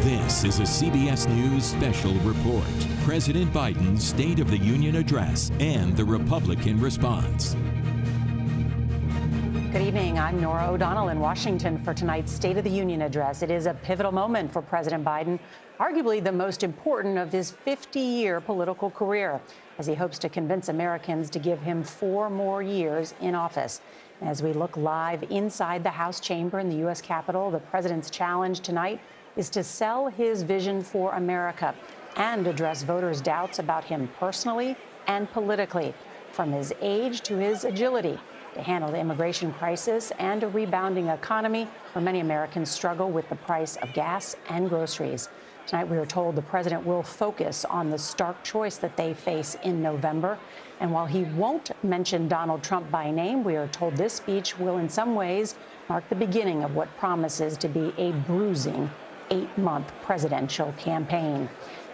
This is a CBS News special report. President Biden's State of the Union address and the Republican response. Good evening. I'm Norah O'Donnell in Washington for tonight's State of the Union address. It is a pivotal moment for President Biden, arguably the most important of his 50-year political career, as he hopes to convince Americans to give him 4 more years in office. As we look live inside the House chamber in the U.S. Capitol, the president's challenge tonight is to sell his vision for America and address voters' doubts about him personally and politically, from his age to his agility to handle the immigration crisis and a rebounding economy where many Americans struggle with the price of gas and groceries. Tonight, we are told the president will focus on the stark choice that they face in November. And while he won't mention Donald Trump by name, we are told this speech will in some ways mark the beginning of what promises to be a bruising 8-month presidential campaign.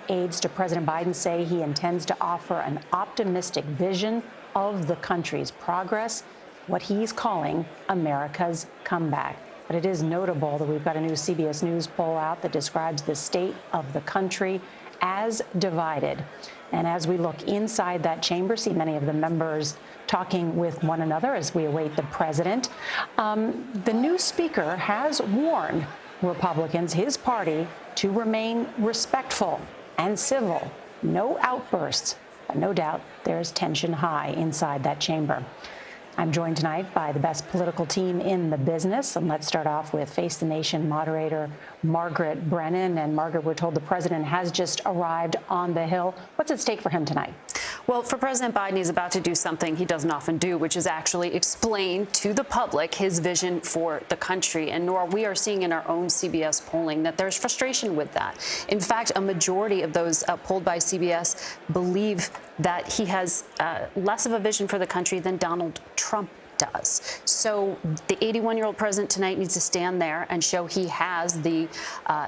Aides to President Biden say he intends to offer an optimistic vision of the country's progress, what he's calling America's comeback. But it is notable that we've got a new CBS News poll out that describes the state of the country as divided. And as we look inside that chamber, see many of the members talking with one another as we await the president. The new speaker has warned Republicans, his party, to remain respectful and civil. No outbursts, but no doubt there's tension high inside that chamber. I'm joined tonight by the best political team in the business. And let's start off with Face the Nation moderator Margaret Brennan. And Margaret, we're told the president has just arrived on the Hill. What's at stake for him tonight? Well, for President Biden, he's about to do something he doesn't often do, which is actually explain to the public his vision for the country. And Nora, we are seeing in our own CBS polling that there's frustration with that. In fact, a majority of those polled by CBS believe that he has less of a vision for the country than Donald Trump does. So the 81-year-old president tonight needs to stand there and show he has the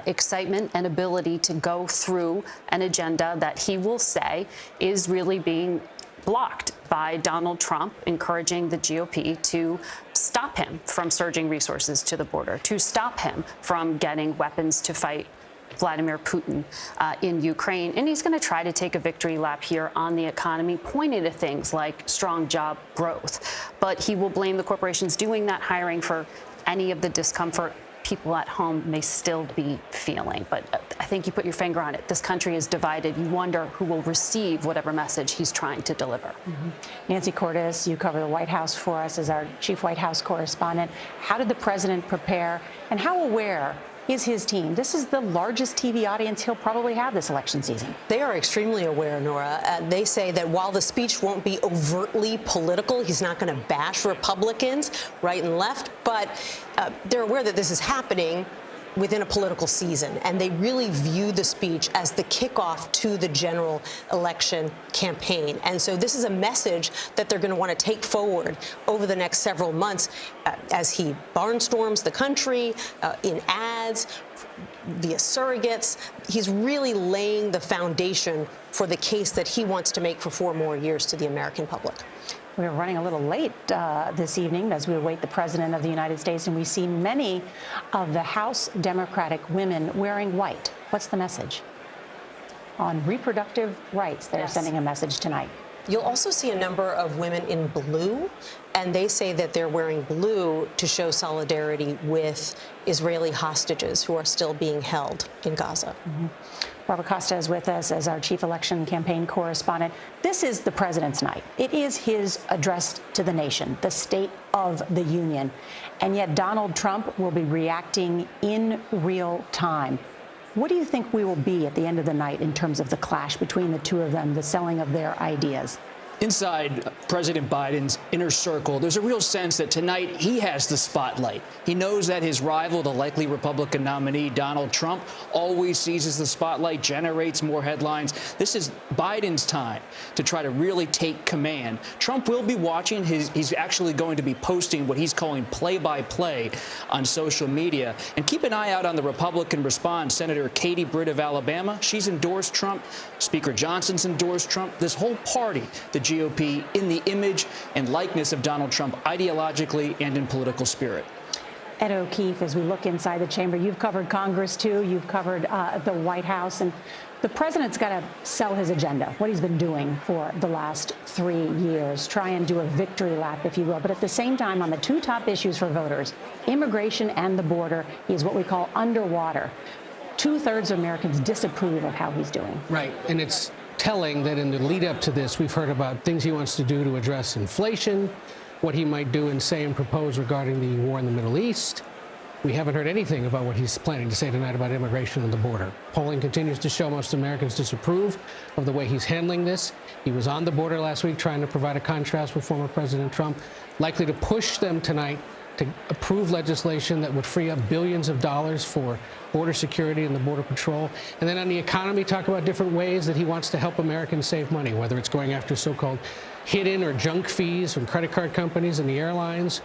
excitement and ability to go through an agenda that he will say is really being blocked by Donald Trump, encouraging the GOP to stop him from surging resources to the border, to stop him from getting weapons to fight Vladimir Putin in Ukraine. And he's going to try to take a victory lap here on the economy, pointing to things like strong job growth. But he will blame the corporations doing that hiring for any of the discomfort people at home may still be feeling. But I think you put your finger on it. This country is divided. You wonder who will receive whatever message he's trying to deliver. Nancy Cordes, you cover the White House for us as our chief White House correspondent. How did the president prepare, and how aware is his team? This is the largest TV audience he'll probably have this election season. They are extremely aware, Nora. They say that while the speech won't be overtly political, he's not going to bash Republicans right and left, but they're aware that this is happening within a political season, and they really view the speech as the kickoff to the general election campaign. And so this is a message that they're going to want to take forward over the next several months as he barnstorms the country in ads, via surrogates. He's really laying the foundation for the case that he wants to make for 4 more years to the American public. We're running a little late this evening as we await the President of the United States, and we see many of the House Democratic women wearing white. What's the message? On reproductive rights, they're sending a message tonight. You'll also see a number of women in blue, and they say that they're wearing blue to show solidarity with Israeli hostages who are still being held in Gaza. Barbara Costa is with us as our chief election campaign correspondent. This is the president's night. It is his address to the nation, the State of the Union. And yet Donald Trump will be reacting in real time. What do you think we will be at the end of the night in terms of the clash between the two of them, the selling of their ideas? Inside President Biden's inner circle, there's a real sense that tonight he has the spotlight. He knows that his rival, the likely Republican nominee, Donald Trump, always seizes the spotlight, generates more headlines. This is Biden's time to try to really take command. Trump will be watching. He's actually going to be posting what he's calling play-by-play on social media. And keep an eye out on the Republican response. Senator Katie Britt of Alabama, she's endorsed Trump. Speaker Johnson's endorsed Trump. This whole party, the GOP, in the image and likeness of Donald Trump ideologically and in political spirit. Ed O'Keefe, as we look inside the chamber, you've covered Congress, too. You've covered the White House. And the president's got to sell his agenda, what he's been doing for the last 3 years, try and do a victory lap, if you will. But at the same time, on the two top issues for voters, immigration and the border, he is what we call underwater. 2/3 of Americans disapprove of how he's doing. Right. And it's telling that in the lead up to this, we've heard about things he wants to do to address inflation, what he might do and say and propose regarding the war in the Middle East. We haven't heard anything about what he's planning to say tonight about immigration and the border. Polling continues to show most Americans disapprove of the way he's handling this. He was on the border last week trying to provide a contrast with former President Trump, likely to push them tonight to approve legislation that would free up billions of dollars for border security and the Border Patrol. And then on the economy, talk about different ways that he wants to help Americans save money, whether it's going after so-called hidden or junk fees from credit card companies and the airlines,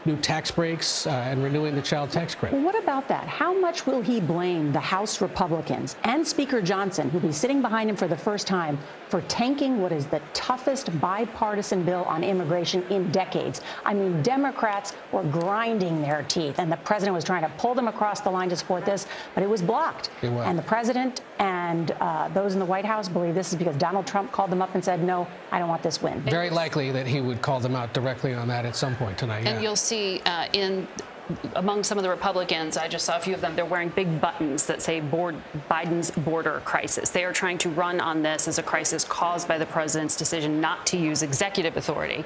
new tax breaks, and renewing the child tax credit. Well, what about that? How much will he blame the House Republicans and Speaker Johnson, who'll be sitting behind him for the first time, for tanking what is the toughest bipartisan bill on immigration in decades? I mean, Democrats were grinding their teeth, and the president was trying to pull them across the line to support this, but it was blocked. It was. And the president and those in the White House believe this is because Donald Trump called them up and said, no, I don't want this win. Very likely that he would call them out directly on that at some point tonight. And you'll see among some of the Republicans, I just saw a few of them, they're wearing big buttons that say Biden's border crisis. They are trying to run on this as a crisis caused by the president's decision not to use executive authority.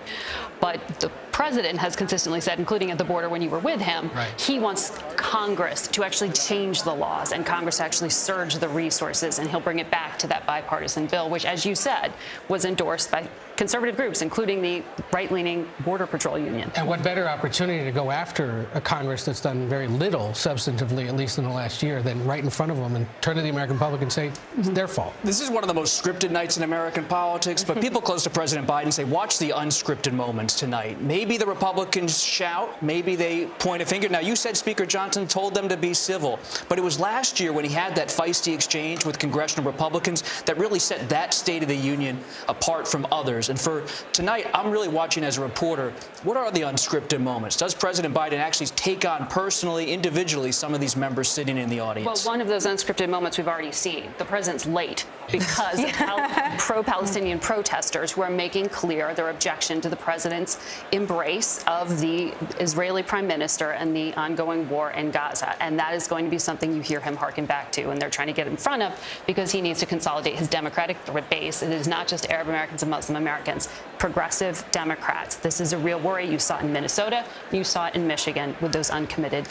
But the president has consistently said, including at the border when you were with him, he wants Congress to actually change the laws and Congress to actually surge the resources, and he'll bring it back to that bipartisan bill, which, as you said, was endorsed by conservative groups, including the right-leaning Border Patrol Union. And what better opportunity to go after a Congress that's done very little substantively, at least in the last year, than right in front of them and turn to the American public and say it's their fault. This is one of the most scripted nights in American politics, but people close to President Biden say, watch the unscripted moments tonight. Maybe the Republicans shout, maybe they point a finger. Now, you said Speaker Johnson told them to be civil, but it was last year when he had that feisty exchange with congressional Republicans that really set that State of the Union apart from others. And for tonight, I'm really watching as a reporter, what are the unscripted moments? Does President Biden actually take on personally, individually, some of these members sitting in the audience? Well, one of those unscripted moments we've already seen. The president's late because of how pro-Palestinian protesters who are making clear their objection to the president's embrace of the Israeli prime minister and the ongoing war in Gaza. And that is going to be something you hear him harken back to, and they're trying to get in front of because he needs to consolidate his Democratic base. It is not just Arab Americans and Muslim Americans, progressive Democrats. This is a real worry. You saw it in Minnesota, you saw it in Michigan with those uncommitted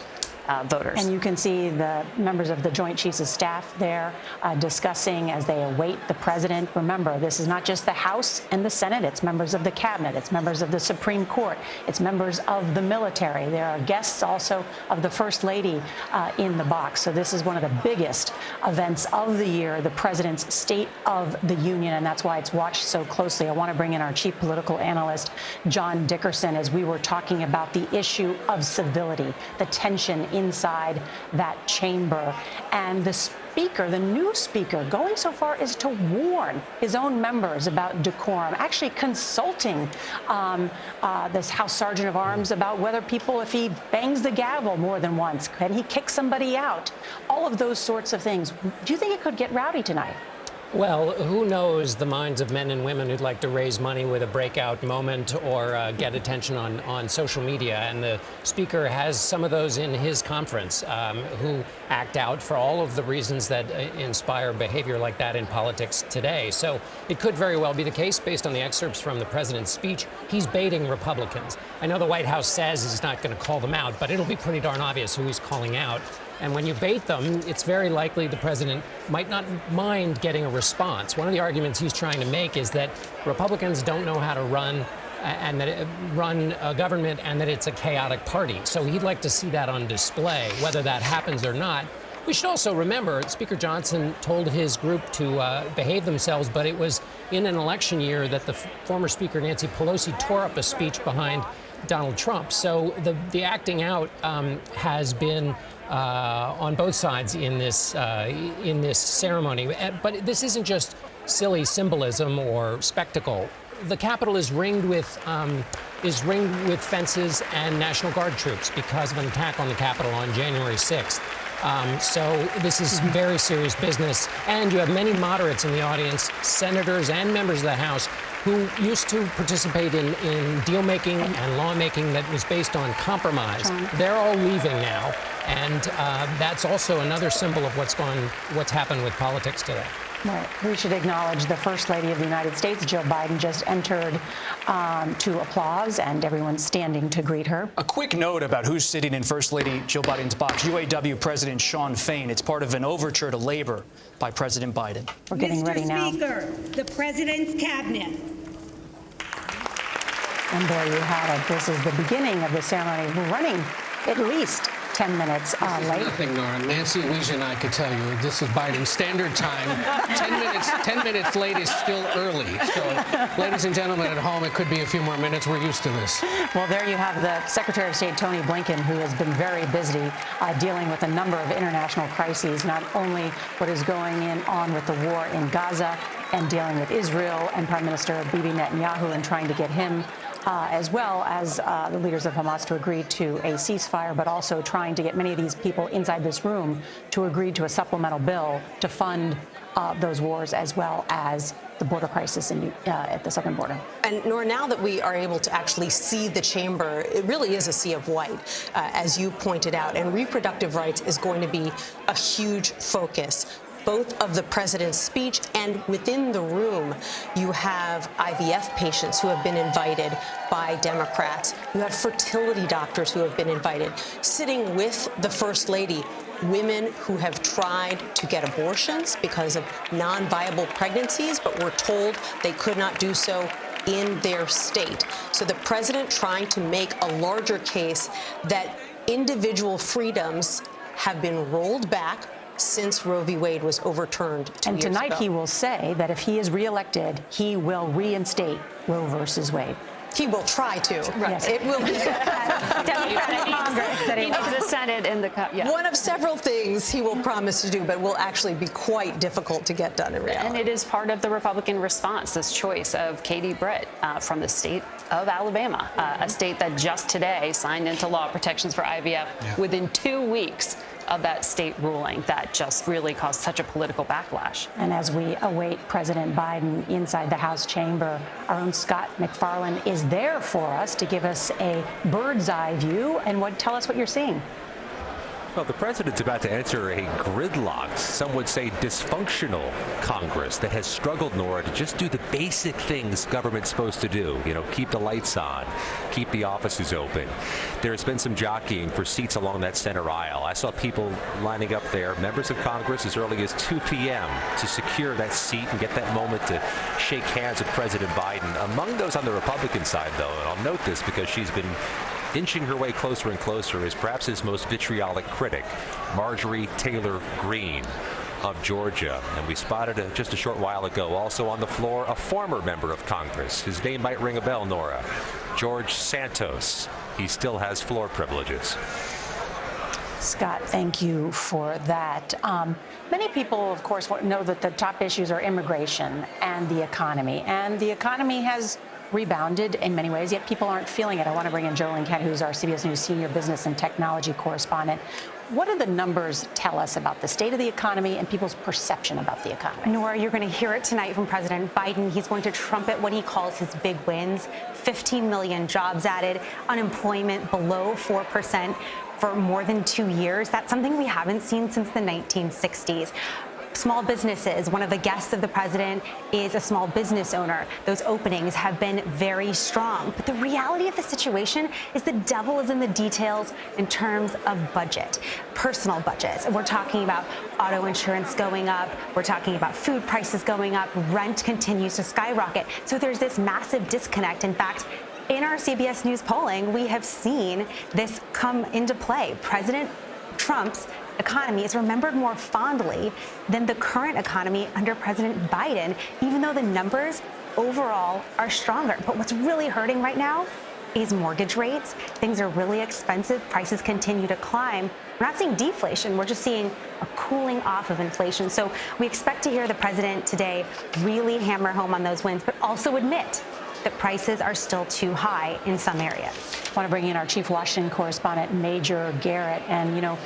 voters. And you can see the members of the Joint Chiefs of Staff there discussing as they await the president. Remember, this is not just the House and the Senate. It's members of the cabinet. It's members of the Supreme Court. It's members of the military. There are guests also of the First Lady in the box. So this is one of the biggest events of the year, the president's State of the Union, and that's why it's watched so closely. I want to bring in our chief political analyst, John Dickerson, as we were talking about the issue of civility, the tension inside that chamber. And the speaker, the new speaker, going so far as to warn his own members about decorum, actually consulting this House Sergeant of Arms about whether people, if he bangs the gavel more than once, can he kick somebody out? All of those sorts of things. Do you think it could get rowdy tonight? Well, who knows the minds of men and women who'd like to raise money with a breakout moment or get attention on social media. And the speaker has some of those in his conference who act out for all of the reasons that inspire behavior like that in politics today. So it could very well be the case based on the excerpts from the president's speech. He's baiting Republicans. I know the White House says he's not going to call them out, but it'll be pretty darn obvious who he's calling out. And when you bait them, it's very likely the president might not mind getting a response. One of the arguments he's trying to make is that Republicans don't know how to run a government and that it's a chaotic party. So he'd like to see that on display, whether that happens or not. We should also remember Speaker Johnson told his group to behave themselves, but it was in an election year that the former Speaker Nancy Pelosi tore up a speech behind Donald Trump. So the acting out has been on both sides in this ceremony. But this isn't just silly symbolism or spectacle. the Capitol is ringed with fences and National Guard troops because of an attack on the Capitol on January 6th. So this is very serious business. And you have many moderates in the audience, senators and members of the House, who used to participate in deal-making and lawmaking that was based on compromise. They're all leaving now. And that's also another symbol of what's happened with politics today. Right. We should acknowledge the First Lady of the United States, Jill Biden, just entered to applause, and everyone's standing to greet her. A quick note about who's sitting in First Lady Jill Biden's box. UAW President Sean Fain. It's part of an overture to labor by President Biden. We're getting ready now. Mr. Speaker, the President's cabinet. And there you have it. This is the beginning of the ceremony. We're running at least 10 minutes late. Nothing, Nora. Nancy, Alicia, and I could tell you this is Biden's standard time. 10 minutes late is still early. So, ladies and gentlemen at home, it could be a few more minutes. We're used to this. Well, there you have the Secretary of State, Tony Blinken, who has been very busy dealing with a number of international crises, not only what is going on with the war in Gaza and dealing with Israel and Prime Minister Bibi Netanyahu and trying to get him as well as the leaders of Hamas to agree to a ceasefire, but also trying to get many of these people inside this room to agree to a supplemental bill to fund those wars, as well as the border crisis at the southern border. And Nora, now that we are able to actually see the chamber, it really is a sea of white, as you pointed out, and reproductive rights is going to be a huge focus, both of the president's speech, and within the room, you have IVF patients who have been invited by Democrats. You have fertility doctors who have been invited. Sitting with the First Lady, women who have tried to get abortions because of non-viable pregnancies, but were told they could not do so in their state. So the president trying to make a larger case that individual freedoms have been rolled back since Roe v. Wade was overturned 2 years ago. And tonight he will say that if he is reelected, he will reinstate Roe versus Wade. He will try to. Right. Yes. It will be Democratic Congress. He needs the Senate and the one of several things he will promise to do, but will actually be quite difficult to get done in reality. And it is part of the Republican response, this choice of Katie Britt from the state of Alabama, a state that just today signed into law protections for IVF within 2 weeks of that state ruling that just really caused such a political backlash. And as we await President Biden inside the House chamber, our own Scott McFarland is there for us to give us a bird's eye view and tell us what you're seeing. Well, the president's about to enter a gridlocked, some would say dysfunctional Congress that has struggled, Nora, to just do the basic things government's supposed to do. You know, keep the lights on, keep the offices open. There's been some jockeying for seats along that center aisle. I saw people lining up there, members of Congress, as early as 2 p.m. to secure that seat and get that moment to shake hands with President Biden. Among those on the Republican side, though, and I'll note this because she's been inching her way closer and closer, is perhaps his most vitriolic critic, Marjorie Taylor Greene of Georgia. And we spotted just a short while ago also on the floor a former member of Congress. His name might ring a bell, Nora. George Santos. He still has floor privileges. Scott, thank you for that. Many people, of course, know that the top issues are immigration and the economy. And the economy has rebounded in many ways, yet people aren't feeling it. I want to bring in Jolene Kent, who's our CBS News senior business and technology correspondent. What do the numbers tell us about the state of the economy and people's perception about the economy? Nora, you're going to hear it tonight from President Biden. He's going to trumpet what he calls his big wins. 15 million jobs added, unemployment below 4% for more than 2 years. That's something we haven't seen since the 1960s. Small businesses, one of the guests of the president is a small business owner. Those openings have been very strong. But the reality of the situation is the devil is in the details in terms of budget, personal budgets. We're talking about auto insurance going up. We're talking about food prices going up. Rent continues to skyrocket. So there's this massive disconnect. In fact, in our CBS News polling, we have seen this come into play. President Trump's economy is remembered more fondly than the current economy under President Biden, even though the numbers overall are stronger. But what's really hurting right now is mortgage rates. Things are really expensive. Prices continue to climb. We're not seeing deflation. We're just seeing a cooling off of inflation. So we expect to hear the president today really hammer home on those wins, but also admit that prices are still too high in some areas. I want to bring in our chief Washington correspondent, Major Garrett. And,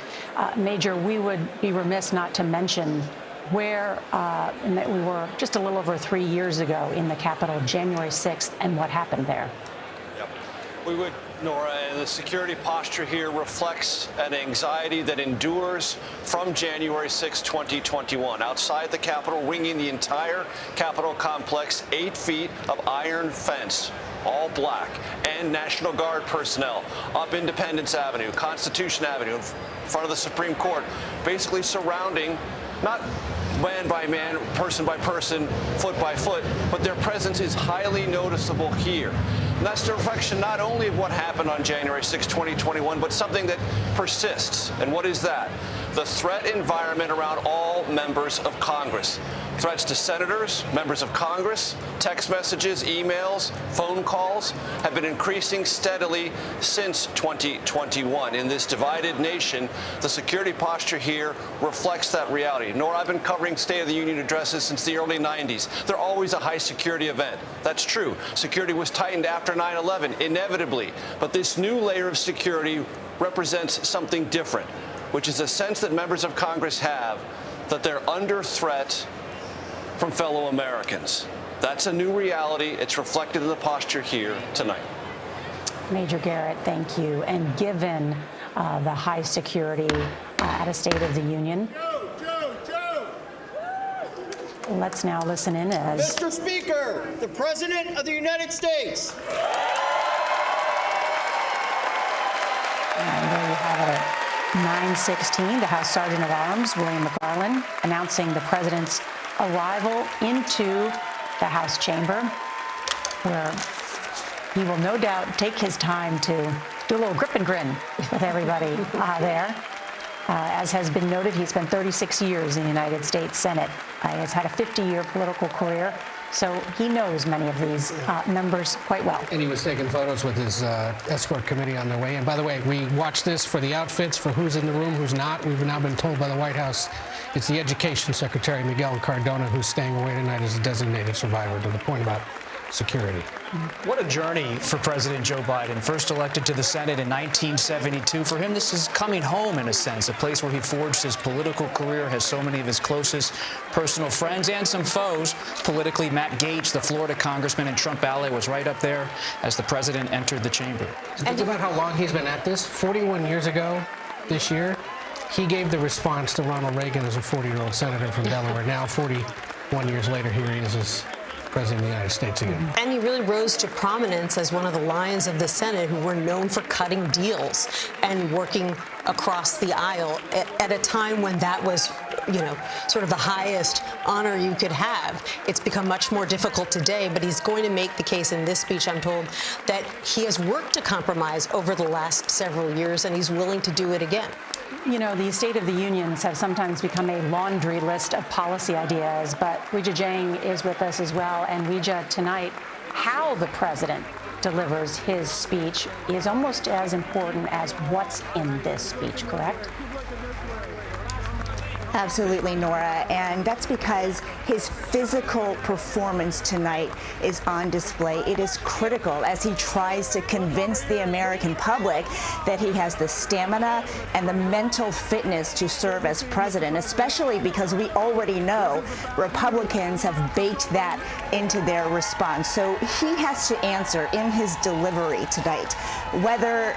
Major, we would be remiss not to mention where and that we were just a little over 3 years ago in the Capitol, January 6th, and what happened there. Yep. We would, Nora, and the security posture here reflects an anxiety that endures from January 6, 2021. Outside the Capitol, ringing the entire Capitol complex, 8 feet of iron fence, all black, and National Guard personnel up Independence Avenue, Constitution Avenue, in front of the Supreme Court, basically surrounding, not man by man, person by person, foot by foot, but their presence is highly noticeable here. And that's the reflection not only of what happened on January 6, 2021, but something that persists. And what is that? The threat environment around all members of Congress. Threats to senators, members of Congress, text messages, emails, phone calls have been increasing steadily since 2021. In this divided nation, the security posture here reflects that reality. Nora, I've been covering State of the Union addresses since the early 90s. They're always a high security event. That's true. Security was tightened after 9/11, inevitably. But this new layer of security represents something different, which is a sense that members of Congress have that they're under threat from fellow Americans. That's a new reality. It's reflected in the posture here tonight. Major Garrett, thank you. And given the high security at a State of the Union, let's now listen in as Mr. Speaker, the President of the United States. And there you have it at 9:16, the House Sergeant at Arms, William McGarland, announcing the President's arrival into the House chamber, where he will no doubt take his time to do a little grip and grin with everybody there. As has been noted, he spent 36 years in the United States Senate. He has had a 50-year political career, so he knows many of these members quite well. And he was taking photos with his escort committee on their way. And by the way, we watched this for the outfits, for who's in the room, who's not. We've now been told by the White House it's the Education Secretary, Miguel Cardona, who's staying away tonight as a designated survivor, to the point about security. What a journey for President Joe Biden. First elected to the Senate in 1972. For him, this is coming home in a sense, a place where he forged his political career, has so many of his closest personal friends and some foes. Politically, Matt Gaetz, the Florida congressman and Trump ally, was right up there as the president entered the chamber. Think about how long he's been at this. 41 years ago this year, he gave the response to Ronald Reagan as a 40-year-old senator from Delaware. Now, 41 years later, here he is as President of the United States again. And he really rose to prominence as one of the lions of the Senate who were known for cutting deals and working across the aisle at a time when that was, sort of the highest honor you could have. It's become much more difficult today, but he's going to make the case in this speech, I'm told, that he has worked to compromise over the last several years, and he's willing to do it again. The State of the Unions have sometimes become a laundry list of policy ideas, but Weijia Jiang is with us as well. And Weijia, tonight, how the president delivers his speech is almost as important as what's in this speech, correct? Absolutely, Nora, and that's because his physical performance tonight is on display. It is critical as he tries to convince the American public that he has the stamina and the mental fitness to serve as president, especially because we already know Republicans have baked that into their response. So he has to answer in his delivery tonight whether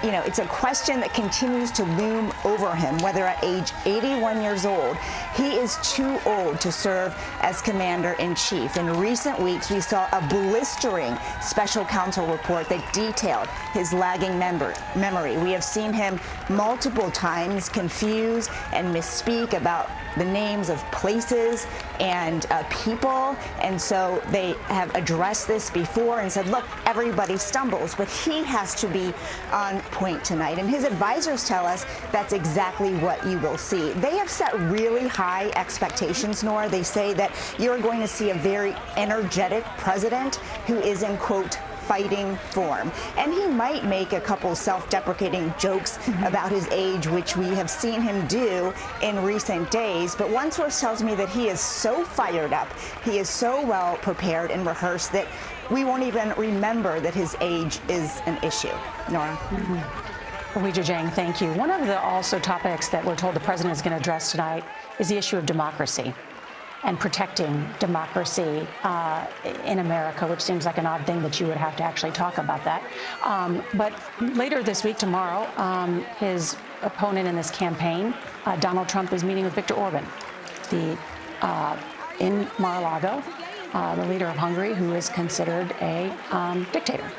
it's a question that continues to loom over him, whether at age 81 years old, he is too old to serve as commander-in-chief. In recent weeks, we saw a blistering special counsel report that detailed his lagging memory. We have seen him multiple times confuse and misspeak about the names of places and people, and so they have addressed this before and said, look, everybody stumbles, but he has to be on point tonight. And his advisors tell us that's exactly what you will see. They have set really high expectations, Nora. They say that you're going to see a very energetic president who is in, quote, fighting form. And he might make a couple self-deprecating jokes about his age, which we have seen him do in recent days. But one source tells me that he is so fired up, he is so well prepared and rehearsed that we won't even remember that his age is an issue. Norah? Weijia Jiang, thank you. One of the also topics that we're told the president is going to address tonight is the issue of democracy and protecting democracy in America, which seems like an odd thing that you would have to actually talk about that. But later this week, tomorrow, his opponent in this campaign, Donald Trump, is meeting with Viktor Orban, in Mar-a-Lago, the leader of Hungary, who is considered a dictator.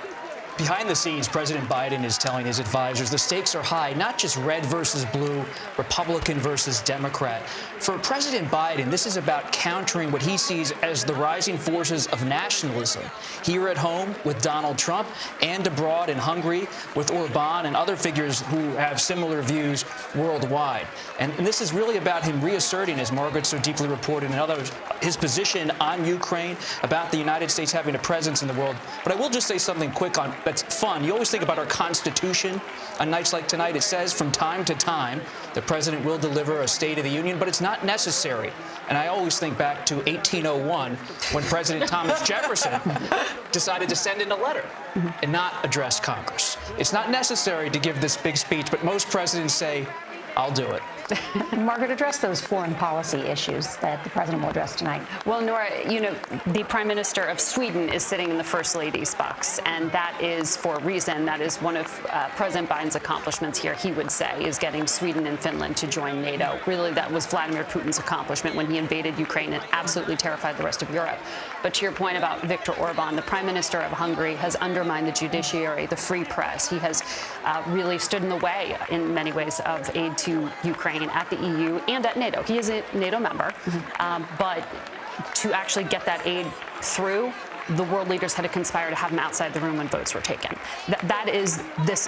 Behind the scenes, President Biden is telling his advisors the stakes are high, not just red versus blue, Republican versus Democrat. For President Biden, this is about countering what he sees as the rising forces of nationalism here at home with Donald Trump and abroad in Hungary with Orban and other figures who have similar views worldwide. And this is really about him reasserting, as Margaret so deeply reported and others, his position on Ukraine, about the United States having a presence in the world. But I will just say something quick on that's fun. You always think about our Constitution on nights like tonight. It says from time to time the president will deliver a State of the Union, but it's not necessary. And I always think back to 1801 when President Thomas Jefferson decided to send in a letter and not address Congress. It's not necessary to give this big speech, but most presidents say, I'll do it. Margaret, address those foreign policy issues that the president will address tonight. Well, Norah, you know, the Prime Minister of Sweden is sitting in the First Lady's box, and that is for a reason. That is one of President Biden's accomplishments here, he would say, is getting Sweden and Finland to join NATO. Really, that was Vladimir Putin's accomplishment when he invaded Ukraine and absolutely terrified the rest of Europe. But to your point about Viktor Orban, the Prime Minister of Hungary has undermined the judiciary, the free press. He has really stood in the way, in many ways, of aid to Ukraine at the EU and at NATO. He is a NATO member, but to actually get that aid through, the world leaders had to conspire to have him outside the room when votes were taken. That is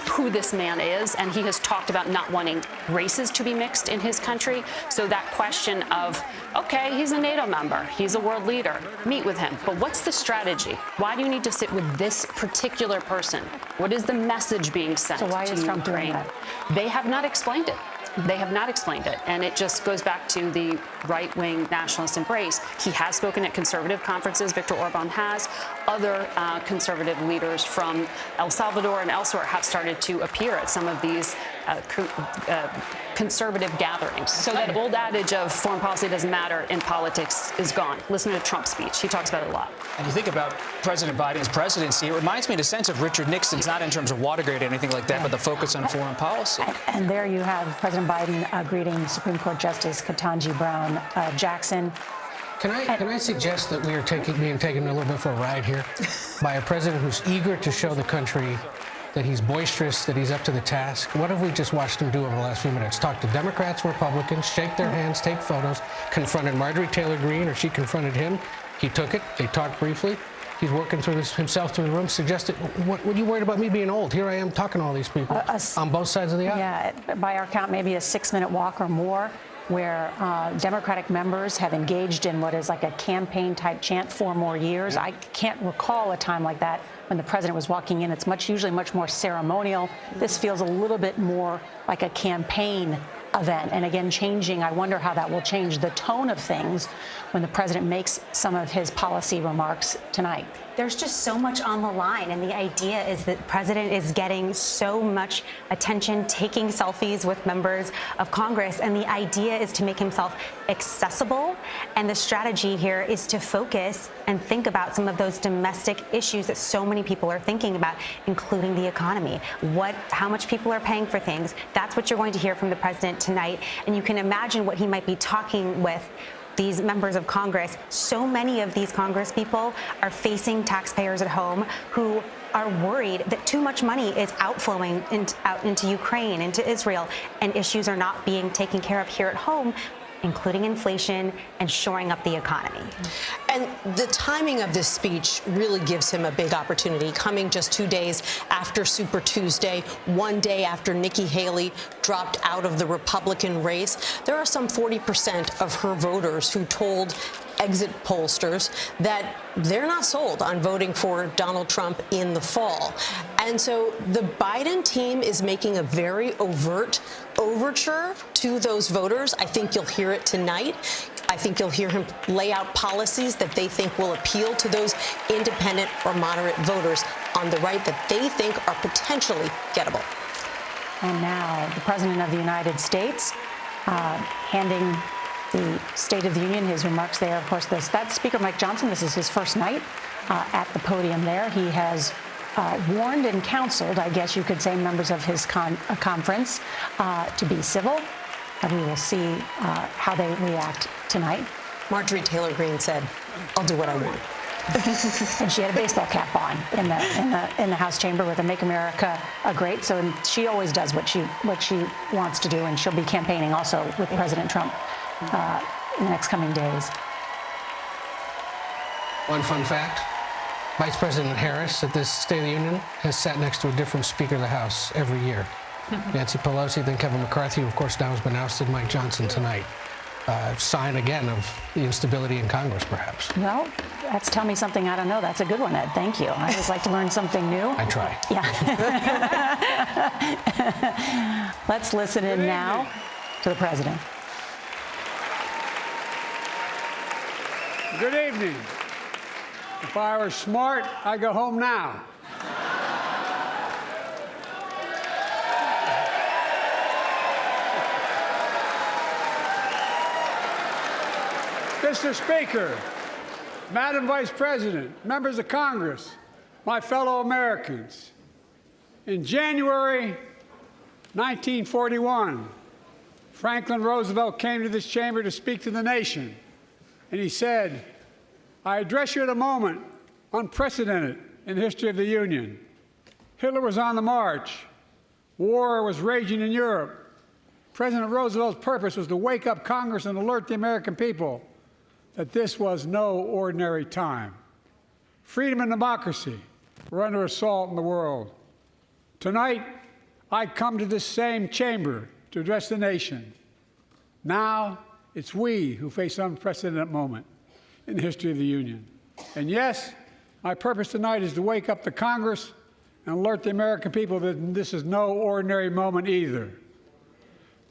who this man is, and he has talked about not wanting races to be mixed in his country. So that question of, okay, he's a NATO member, he's a world leader, meet with him, but what's the strategy? Why do you need to sit with this particular person? What is the message being sent to Ukraine? So why is Trump doing that? They have not explained it. They have not explained it, and it just goes back to the right-wing nationalist embrace. He has spoken at conservative conferences. Viktor Orban has. Other conservative leaders from El Salvador and elsewhere have started to appear at some of these conservative gatherings. So that old adage of foreign policy doesn't matter in politics is gone. Listen to Trump's speech. He talks about it a lot. And you think about President Biden's presidency, it reminds me in a sense of Richard Nixon's, not in terms of Watergate or anything like that, but the focus on foreign policy. And there you have President Biden greeting Supreme Court Justice Ketanji Brown Jackson. Can I suggest that we are being taken a little bit for a ride here by a president who's eager to show the country that he's boisterous, that he's up to the task? What have we just watched him do over the last few minutes? Talk to Democrats, Republicans, shake their hands, take photos, confronted Marjorie Taylor Greene, or she confronted him. He took it. They talked briefly. He's working through himself through the room, suggested, what are you worried about me being old? Here I am talking to all these people on both sides of the aisle. Yeah, by our count, maybe a 6-minute walk or more, where Democratic members have engaged in what is like a campaign-type chant, 4 more years. I can't recall a time like that when the president was walking in. It's usually much more ceremonial. This feels a little bit more like a campaign event. And again, I wonder how that will change the tone of things when the president makes some of his policy remarks tonight. There's just so much on the line, and the idea is that the president is getting so much attention, taking selfies with members of Congress, and the idea is to make himself accessible, and the strategy here is to focus and think about some of those domestic issues that so many people are thinking about, including the economy. How much people are paying for things. That's what you're going to hear from the president tonight, and you can imagine what he might be talking with these members of Congress. So many of these Congress people are facing taxpayers at home who are worried that too much money is outflowing out into Ukraine, into Israel, and issues are not being taken care of here at home, including inflation and shoring up the economy. And the timing of this speech really gives him a big opportunity, coming just 2 days after Super Tuesday, 1 day after Nikki Haley dropped out of the Republican race. There are some 40% of her voters who told exit pollsters that they're not sold on voting for Donald Trump in the fall. And so the Biden team is making a very overt overture to those voters. I think you'll hear it tonight. I think you'll hear him lay out policies that they think will appeal to those independent or moderate voters on the right that they think are potentially gettable. And now the President of the United States handing the State of the Union, his remarks there. Of course, that's Speaker Mike Johnson. This is his first night at the podium there. He has warned and counseled, I guess you could say, members of his conference to be civil. And we will see how they react tonight. Marjorie Taylor Greene said, "I'll do what I want." And she had a baseball cap on in the House chamber with a "Make America Great." So she always does what she wants to do, and she'll be campaigning also with President Trump in the next coming days. One fun fact: Vice President Harris at this State of the Union has sat next to a different Speaker of the House every year. Nancy Pelosi, then Kevin McCarthy, who of course now has been ousted, Mike Johnson tonight. Sign again of the instability in Congress, perhaps. Well, that's tell me something I don't know. That's a good one, Ed. Thank you. I always like to learn something new. I try. Yeah. Let's listen in now to the President. Good evening. If I were smart, I'd go home now. Mr. Speaker, Madam Vice President, members of Congress, my fellow Americans, in January 1941, Franklin Roosevelt came to this chamber to speak to the nation, and he said, "I address you at a moment unprecedented in the history of the Union. Hitler was on the march. War was raging in Europe. President Roosevelt's purpose was to wake up Congress and alert the American people that this was no ordinary time. Freedom and democracy were under assault in the world. Tonight, I come to this same chamber to address the nation. Now, it's we who face an unprecedented moment in the history of the Union. And yes, my purpose tonight is to wake up the Congress and alert the American people that this is no ordinary moment either.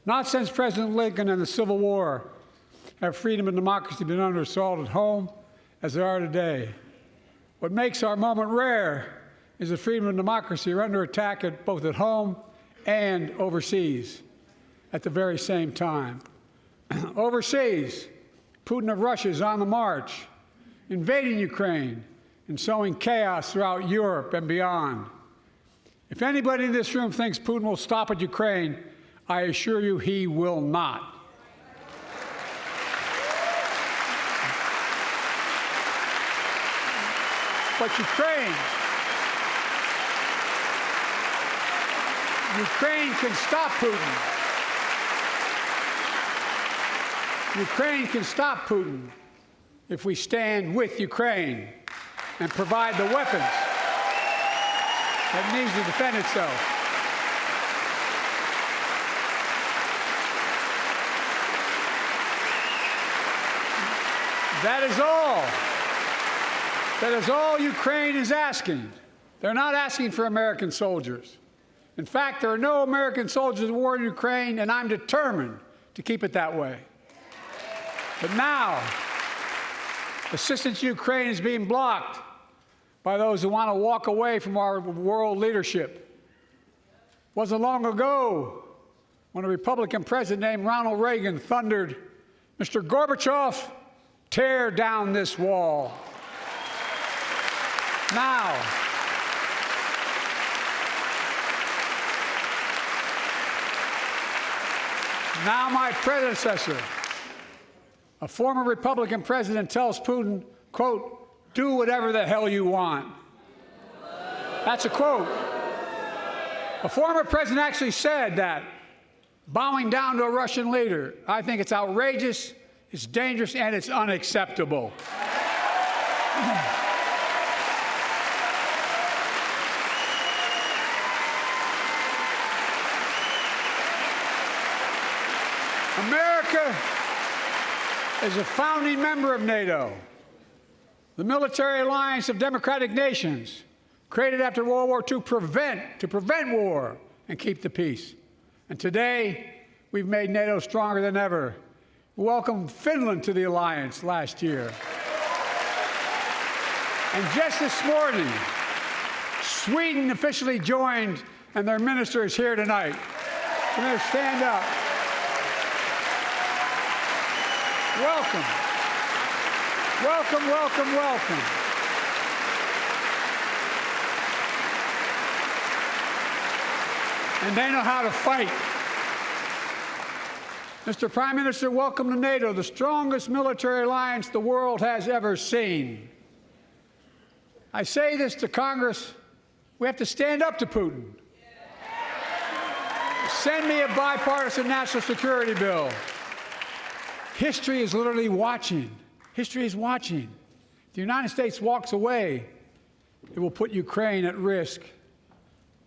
Not since President Lincoln and the Civil War have freedom and democracy been under assault at home as they are today. What makes our moment rare is that freedom and democracy are under attack both at home and overseas at the very same time. Overseas, Putin of Russia is on the march, invading Ukraine and sowing chaos throughout Europe and beyond. If anybody in this room thinks Putin will stop at Ukraine, I assure you he will not. But Ukraine can stop Putin. Ukraine can stop Putin if we stand with Ukraine and provide the weapons that needs to defend itself. That is all. That is all Ukraine is asking. They're not asking for American soldiers. In fact, there are no American soldiers at war in Ukraine, and I'm determined to keep it that way. But now, assistance to Ukraine is being blocked by those who want to walk away from our world leadership. It wasn't long ago when a Republican president named Ronald Reagan thundered, "Mr. Gorbachev, tear down this wall." Now, my predecessor, a former Republican president, tells Putin, quote, "Do whatever the hell you want." That's a quote. A former president actually said that, bowing down to a Russian leader. I think it's outrageous, it's dangerous, and it's unacceptable. America is a founding member of NATO, the military alliance of democratic nations created after World War II to prevent war and keep the peace. And today, we've made NATO stronger than ever. who welcomed Finland to the alliance last year. And just this morning, Sweden officially joined, and their minister is here tonight. I'm going to stand up. Welcome. Welcome, welcome, welcome. And they know how to fight. Mr. Prime Minister, welcome to NATO, the strongest military alliance the world has ever seen. I say this to Congress, we have to stand up to Putin. Send me a bipartisan national security bill. History is literally watching. History is watching. If the United States walks away, it will put Ukraine at risk.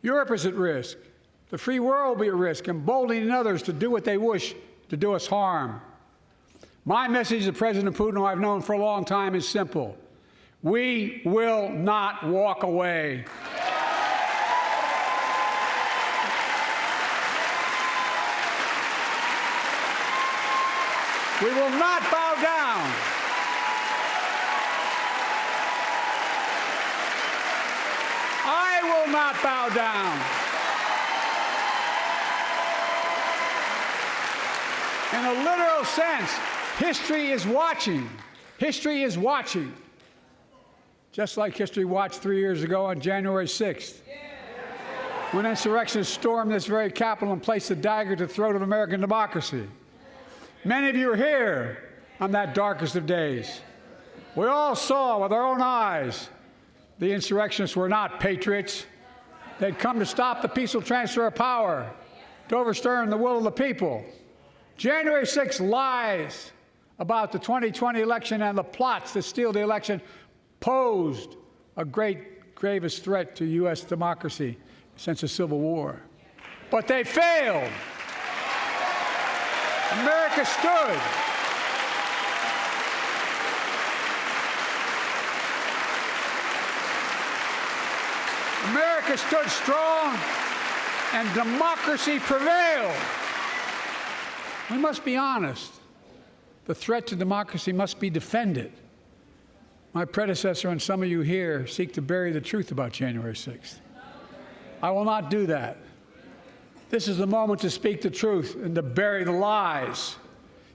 Europe is at risk. The free world will be at risk, emboldening others to do what they wish to do us harm. My message to President Putin, who I've known for a long time, is simple. We will not walk away. We will not bow down. I will not bow down. In a literal sense, history is watching. History is watching. Just like history watched 3 years ago on January 6th, when insurrectionists stormed this very Capitol and placed a dagger to the throat of American democracy. Many of you were here on that darkest of days. We all saw with our own eyes the insurrectionists were not patriots. They'd come to stop the peaceful transfer of power, to overturn the will of the people. January 6th lies about the 2020 election and the plots to steal the election posed a gravest threat to U.S. democracy since the Civil War. But they failed. America stood. America stood strong, and democracy prevailed. We must be honest. The threat to democracy must be defended. My predecessor and some of you here seek to bury the truth about January 6th. I will not do that. This is the moment to speak the truth and to bury the lies.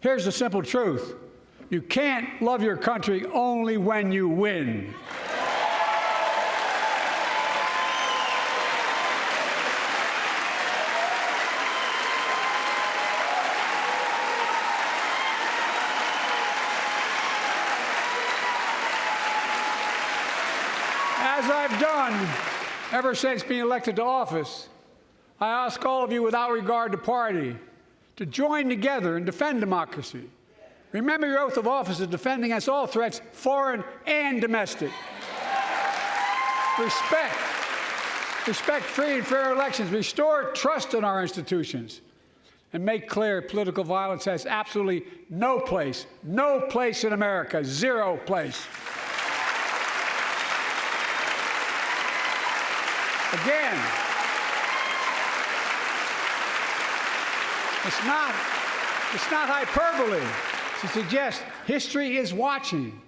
Here's the simple truth. You can't love your country only when you win. As I've done ever since being elected to office, I ask all of you, without regard to party, to join together and defend democracy. Remember your oath of office to defend against all threats, foreign and domestic. Respect free and fair elections, restore trust in our institutions, and make clear political violence has absolutely no place in America, zero place. Again, it's not hyperbole to suggest history is watching.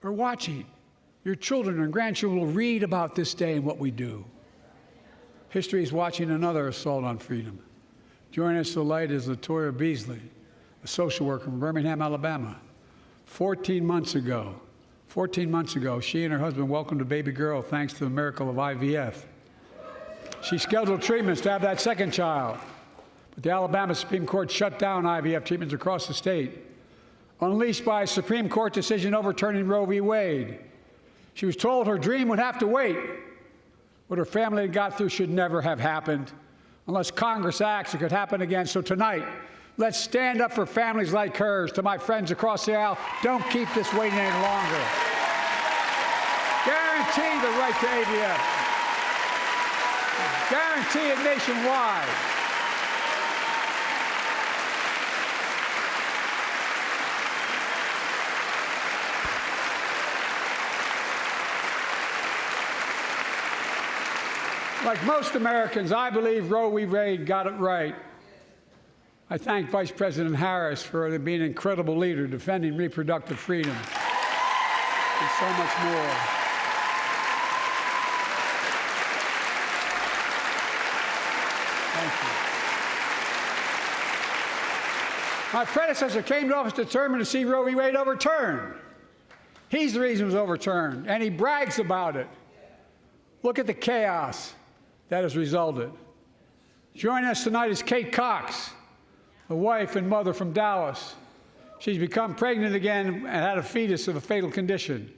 We're watching. Your children and grandchildren will read about this day and what we do. History is watching another assault on freedom. Joining us tonight is Latoya Beasley, a social worker from Birmingham, Alabama. 14 months ago, she and her husband welcomed a baby girl thanks to the miracle of IVF. She scheduled treatments to have that second child, but the Alabama Supreme Court shut down IVF treatments across the state, unleashed by a Supreme Court decision overturning Roe v. Wade. She was told her dream would have to wait. What her family had got through should never have happened. Unless Congress acts, it could happen again. So tonight, let's stand up for families like hers. To my friends across the aisle, don't keep this waiting any longer. Guarantee the right to AVF. Guarantee it nationwide. Like most Americans, I believe Roe v. Wade got it right. I thank Vice President Harris for being an incredible leader, defending reproductive freedom, and so much more. Thank you. My predecessor came to office determined to see Roe v. Wade overturned. He's the reason it was overturned, and he brags about it. Look at the chaos that has resulted. Joining us tonight is Kate Cox, the wife and mother from Dallas. She's become pregnant again and had a fetus of a fatal condition.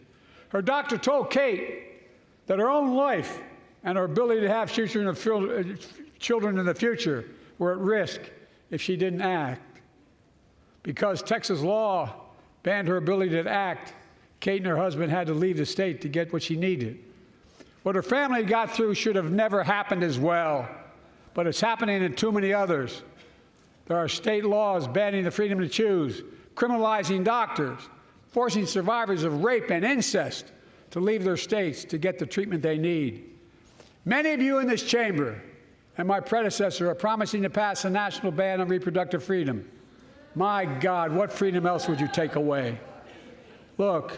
Her doctor told Kate that her own life and her ability to have children in the future were at risk if she didn't act. Because Texas law banned her ability to act, Kate and her husband had to leave the state to get what she needed. What her family got through should have never happened as well, but it's happening in too many others. There are state laws banning the freedom to choose, criminalizing doctors, forcing survivors of rape and incest to leave their states to get the treatment they need. Many of you in this chamber and my predecessor are promising to pass a national ban on reproductive freedom. My God, what freedom else would you take away? Look,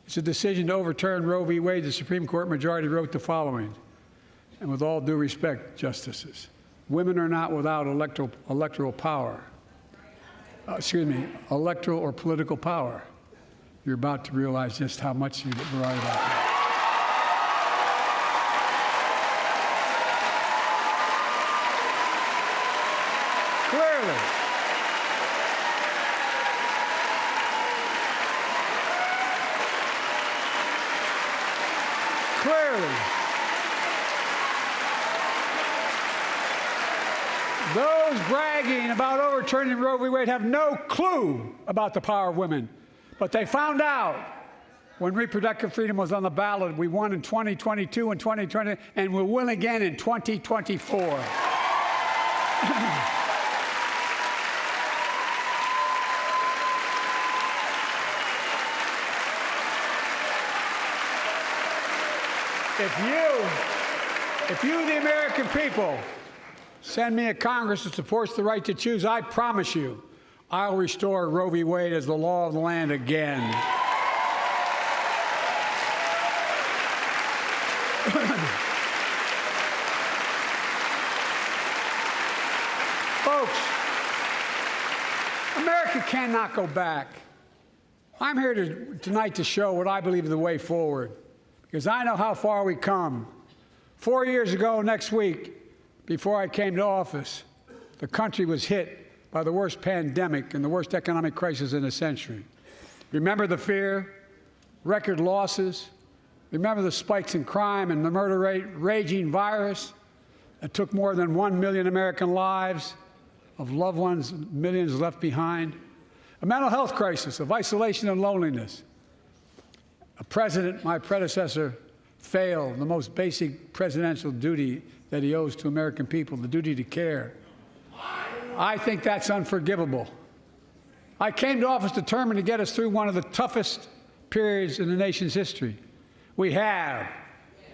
it's a decision to overturn Roe v. Wade. The Supreme Court majority wrote the following, and with all due respect, justices, women are not without electoral power. Electoral or political power. You're about to realize just how much you're right about that. Clearly. Those bragging about overturning Roe v. Wade have no clue about the power of women. But they found out when reproductive freedom was on the ballot. We won in 2022 and 2020, and we'll win again in 2024. If you, the American people, send me a Congress that supports the right to choose, I promise you, I'll restore Roe v. Wade as the law of the land again. Folks, America cannot go back. I'm here tonight to show what I believe is the way forward, because I know how far we come. 4 years ago next week, before I came to office, the country was hit by the worst pandemic and the worst economic crisis in a century. Remember the fear, record losses? Remember the spikes in crime and the murder rate, raging virus that took more than 1 million American lives, of loved ones, millions left behind? A mental health crisis of isolation and loneliness. A president, my predecessor, failed the most basic presidential duty that he owes to American people, the duty to care. I think that's unforgivable. I came to office determined to get us through one of the toughest periods in the nation's history. We have.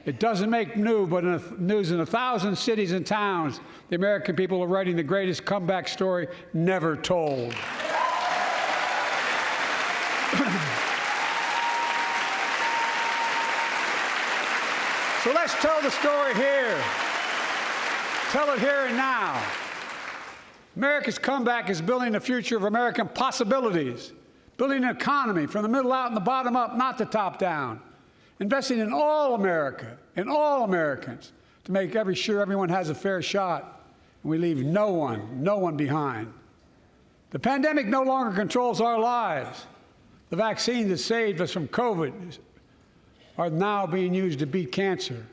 It doesn't make news, but in 1,000 cities and towns, the American people are writing the greatest comeback story never told. So let's tell the story here. Tell it here and now. America's comeback is building the future of American possibilities, building an economy from the middle out and the bottom up, not the top down, investing in all America, in all Americans, to make sure everyone has a fair shot, and we leave no one behind. The pandemic no longer controls our lives. The vaccines that saved us from COVID are now being used to beat cancer,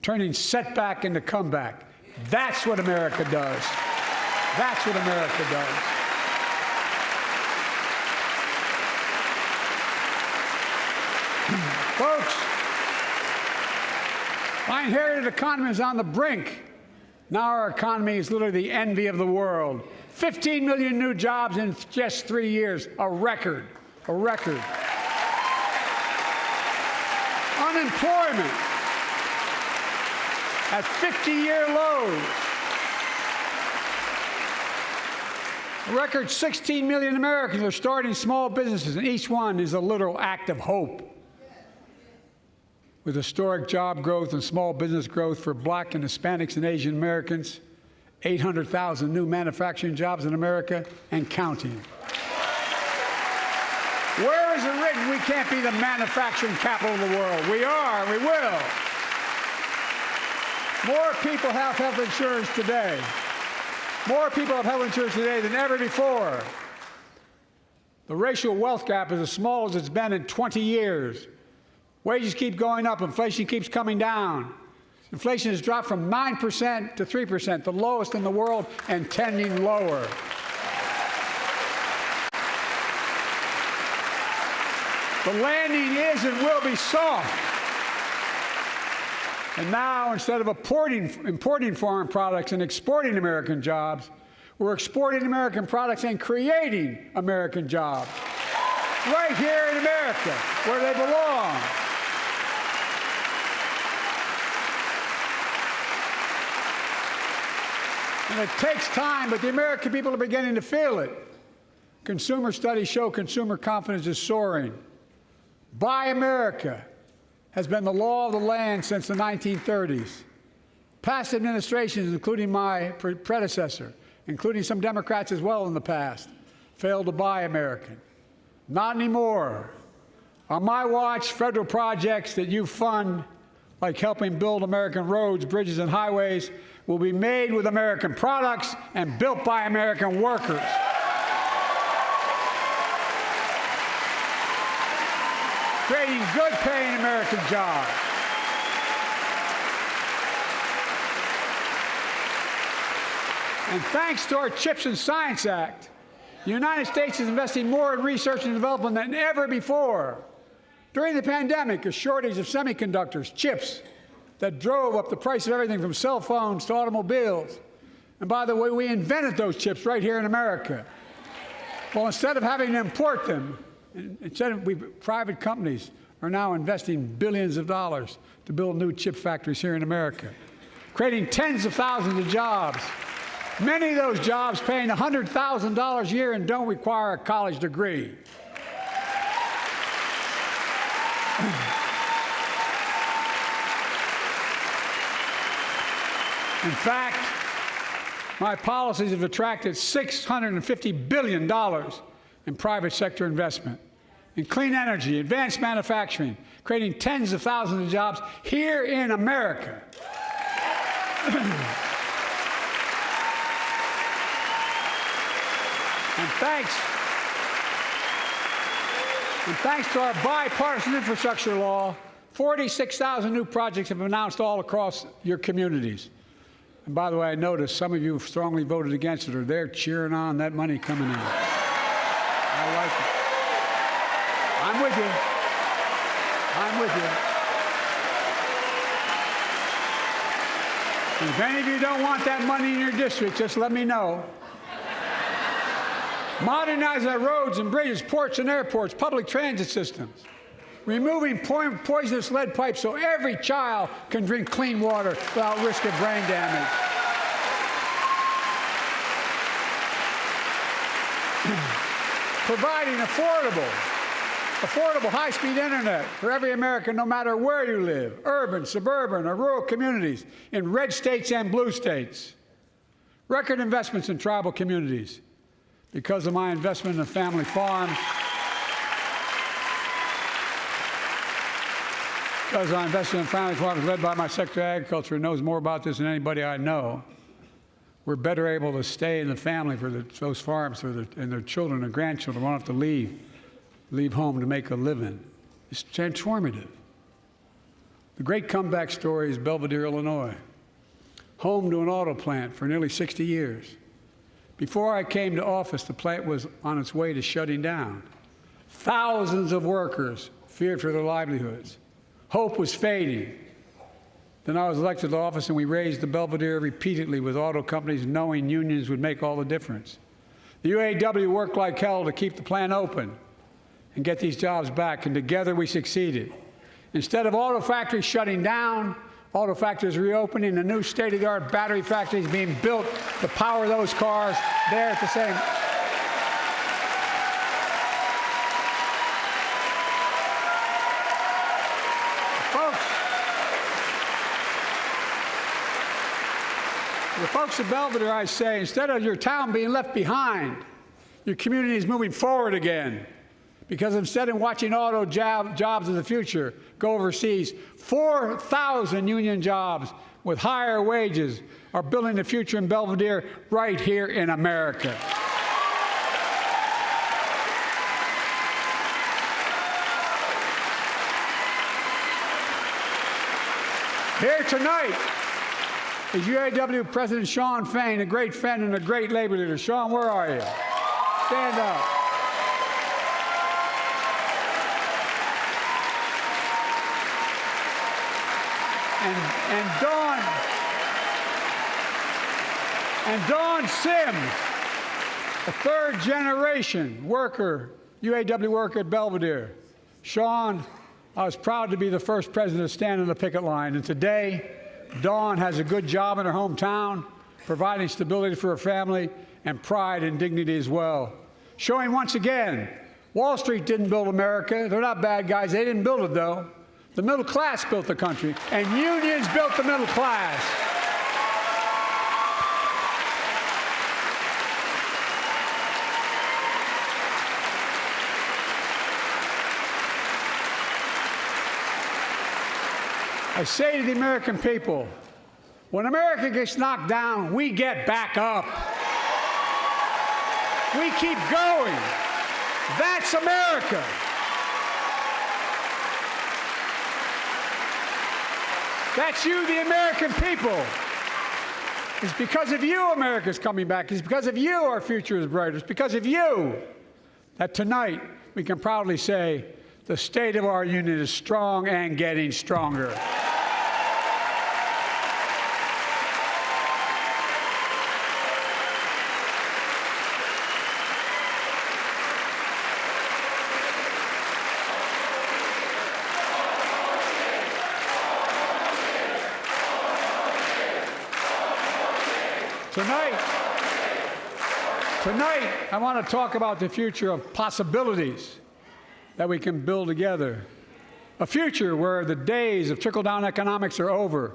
turning setback into comeback. That's what America does. That's what America does. Folks, my inherited economy is on the brink. Now our economy is literally the envy of the world. 15 million new jobs in just 3 years, a record, a record. Unemployment at 50-year lows. A record 16 million Americans are starting small businesses, and each one is a literal act of hope. With historic job growth and small business growth for Black and Hispanics and Asian Americans, 800,000 new manufacturing jobs in America and counting. Where is it written we can't be the manufacturing capital of the world? We are, and we will. More people have health insurance today. More people have health insurance today than ever before. The racial wealth gap is as small as it's been in 20 years. Wages keep going up. Inflation keeps coming down. Inflation has dropped from 9% to 3%, the lowest in the world, and tending lower. The landing is and will be soft. And now, instead of importing foreign products and exporting American jobs, we're exporting American products and creating American jobs right here in America, where they belong. And it takes time, but the American people are beginning to feel it. Consumer studies show consumer confidence is soaring. Buy America has been the law of the land since the 1930s. Past administrations, including my predecessor, including some Democrats as well in the past, failed to buy American. Not anymore. On my watch, federal projects that you fund, like helping build American roads, bridges, and highways, will be made with American products and built by American workers. Creating good-paying American jobs. And thanks to our CHIPS and Science Act, the United States is investing more in research and development than ever before. During the pandemic, a shortage of semiconductors, chips, that drove up the price of everything from cell phones to automobiles. And by the way, we invented those chips right here in America. Well, instead of having to import them, private companies are now investing billions of dollars to build new chip factories here in America, creating tens of thousands of jobs. Many of those jobs paying $100,000 a year and don't require a college degree. In fact, my policies have attracted $650 billion in private sector investment in clean energy, advanced manufacturing, creating tens of thousands of jobs here in America. And thanks to our bipartisan infrastructure law, 46,000 new projects have been announced all across your communities. And by the way, I noticed some of you strongly voted against it, or they're cheering on that money coming in. I like it. I'm with you. I'm with you. And if any of you don't want that money in your district, just let me know. Modernizing our roads and bridges, ports and airports, public transit systems. Removing poisonous lead pipes so every child can drink clean water without risk of brain damage. Providing affordable high-speed internet for every American, no matter where you live, urban, suburban, or rural communities, in red states and blue states. Record investments in tribal communities. Because of my investment in the family farms, because I invested in family farms led by my Secretary of Agriculture, who knows more about this than anybody I know, we're better able to stay in the family for those farms and their children and grandchildren won't have to leave home to make a living. It's transformative. The great comeback story is Belvedere, Illinois, home to an auto plant for nearly 60 years. Before I came to office, the plant was on its way to shutting down. Thousands of workers feared for their livelihoods. Hope was fading. Then I was elected to office, and we raised the Belvedere repeatedly with auto companies, knowing unions would make all the difference. The UAW worked like hell to keep the plant open and get these jobs back, and together we succeeded. Instead of auto factories shutting down, auto factories reopening, and new state-of-the-art battery factories being built to power those cars there at the same. the folks at Belvedere, I say, instead of your town being left behind, your community is moving forward again. Because instead of watching auto jobs of the future go overseas, 4,000 union jobs with higher wages are building the future in Belvedere right here in America. Here tonight is UAW President Shawn Fain, a great friend and a great labor leader. Shawn, where are you? Stand up. And Dawn Sims, a third-generation worker, UAW worker at Belvedere. Shawn, I was proud to be the first president to stand on the picket line, and today, Dawn has a good job in her hometown, providing stability for her family and pride and dignity as well. Showing once again, Wall Street didn't build America. They're not bad guys. They didn't build it, though. The middle class built the country, and unions built the middle class. I say to the American people, when America gets knocked down, we get back up. We keep going. That's America. That's you, the American people. It's because of you America's coming back. It's because of you our future is brighter. It's because of you that tonight we can proudly say the state of our union is strong and getting stronger. Tonight, I want to talk about the future of possibilities that we can build together. A future where the days of trickle-down economics are over,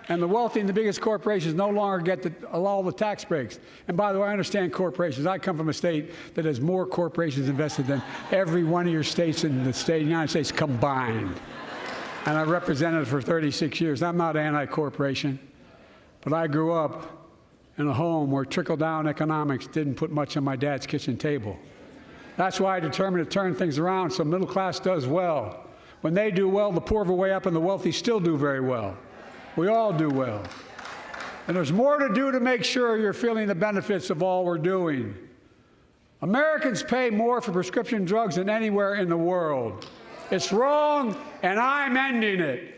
and the wealthy and the biggest corporations no longer get all the tax breaks. And by the way, I understand corporations. I come from a state that has more corporations invested than every one of your states in the state of the United States combined. And I represented it for 36 years. I'm not anti-corporation, but I grew up in a home where trickle-down economics didn't put much on my dad's kitchen table. That's why I determined to turn things around so middle class does well. When they do well, the poor have a way up and the wealthy still do very well. We all do well. And there's more to do to make sure you're feeling the benefits of all we're doing. Americans pay more for prescription drugs than anywhere in the world. It's wrong, and I'm ending it.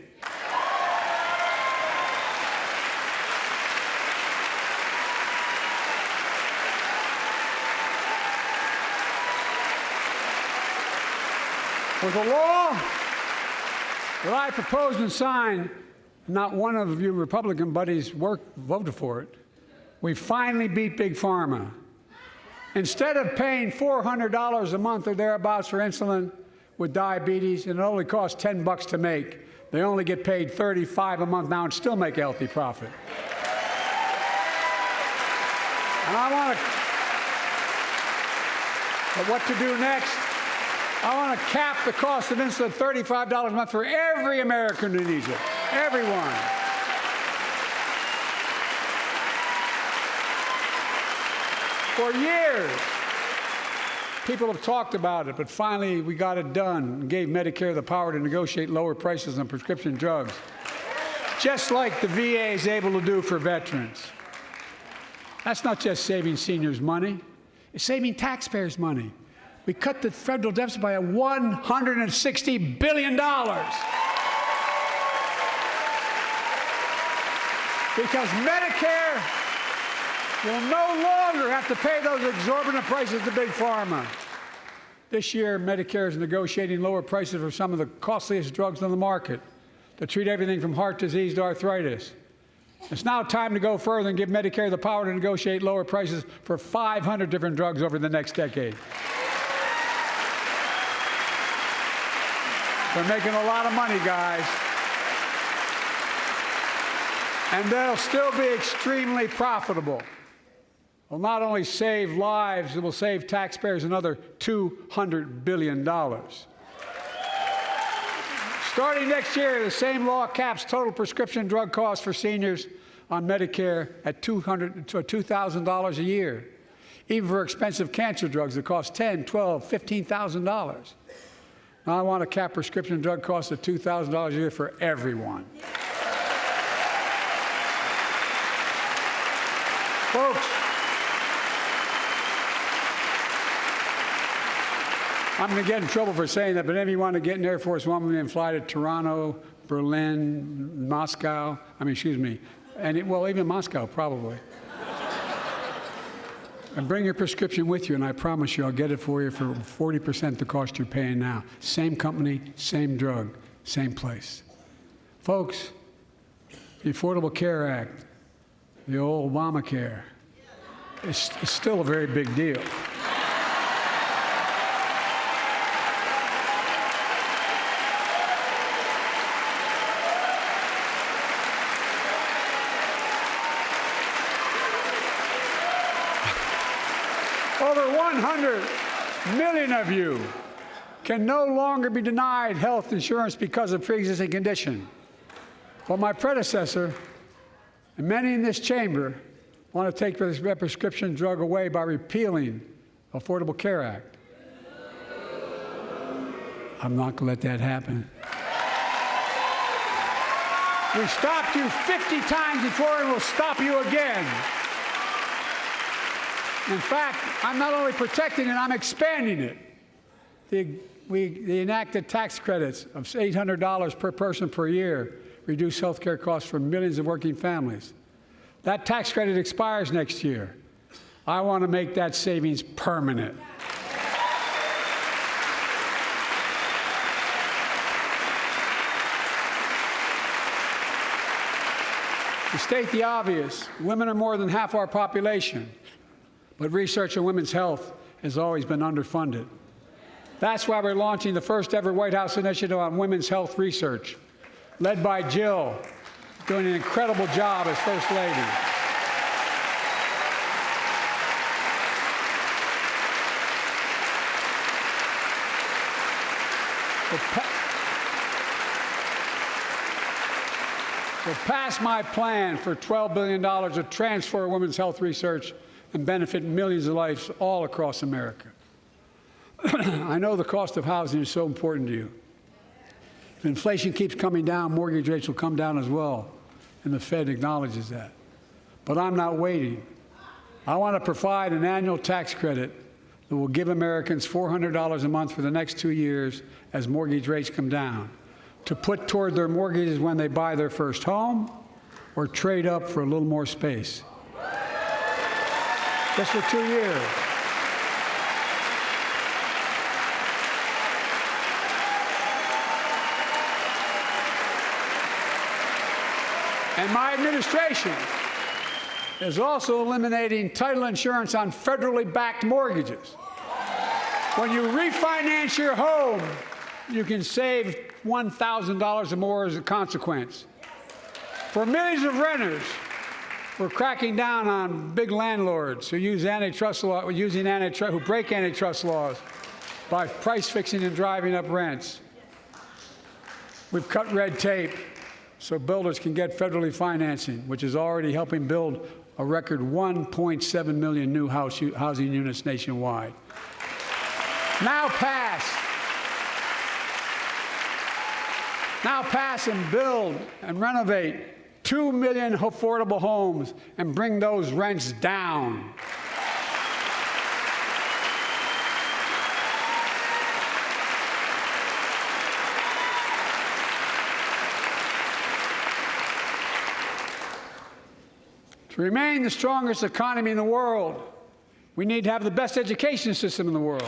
With a law that I proposed and signed, not one of you Republican buddies voted for it. We finally beat Big Pharma. Instead of paying $400 a month or thereabouts for insulin with diabetes, and it only costs $10 to make, they only get paid $35 a month now and still make a healthy profit. And I want to, but what to do next? I want to cap the cost of insulin at $35 a month for every American who needs it. Everyone. For years, people have talked about it, but finally we got it done and gave Medicare the power to negotiate lower prices on prescription drugs, just like the VA is able to do for veterans. That's not just saving seniors money, it's saving taxpayers money. We cut the federal deficit by $160 billion. Because Medicare will no longer have to pay those exorbitant prices to Big Pharma. This year, Medicare is negotiating lower prices for some of the costliest drugs on the market to treat everything from heart disease to arthritis. It's now time to go further and give Medicare the power to negotiate lower prices for 500 different drugs over the next decade. They're making a lot of money, guys. And they'll still be extremely profitable. Will not only save lives, it will save taxpayers another $200 billion. Starting next year, the same law caps total prescription drug costs for seniors on Medicare at $2,000 a year, even for expensive cancer drugs that cost $10,000, $12,000, $15,000. Now I want to cap prescription drug costs at $2,000 a year for everyone. Folks, I'm going to get in trouble for saying that, but if you want to get in Air Force One and fly to Toronto, Berlin, Moscow, even Moscow, probably. And bring your prescription with you, and I promise you I'll get it for you for 40% the cost you're paying now. Same company, same drug, same place. Folks, the Affordable Care Act, the old Obamacare, is still a very big deal. Over 100 million of you can no longer be denied health insurance because of pre-existing condition. But my predecessor and many in this chamber want to take this prescription drug away by repealing the Affordable Care Act. I'm not going to let that happen. We stopped you 50 times before and we'll stop you again. In fact, I'm not only protecting it, I'm expanding it. The enacted tax credits of $800 per person per year reduce health care costs for millions of working families. That tax credit expires next year. I want to make that savings permanent. To state the obvious, women are more than half our population. But research on women's health has always been underfunded. That's why we're launching the first ever White House initiative on women's health research, led by Jill, doing an incredible job as First Lady. So pass my plan for $12 billion to transfer women's health research and benefit millions of lives all across America. I know the cost of housing is so important to you. If inflation keeps coming down, mortgage rates will come down as well, and the Fed acknowledges that. But I'm not waiting. I want to provide an annual tax credit that will give Americans $400 a month for the next 2 years as mortgage rates come down, to put toward their mortgages when they buy their first home or trade up for a little more space. Just for 2 years. And my administration is also eliminating title insurance on federally backed mortgages. When you refinance your home, you can save $1,000 or more as a consequence. For millions of renters, we're cracking down on big landlords who use antitrust law, who break antitrust laws by price fixing and driving up rents. We've cut red tape so builders can get federally financing, which is already helping build a record 1.7 million new housing units nationwide. Now pass and build and renovate 2 million affordable homes and bring those rents down. To remain the strongest economy in the world, we need to have the best education system in the world.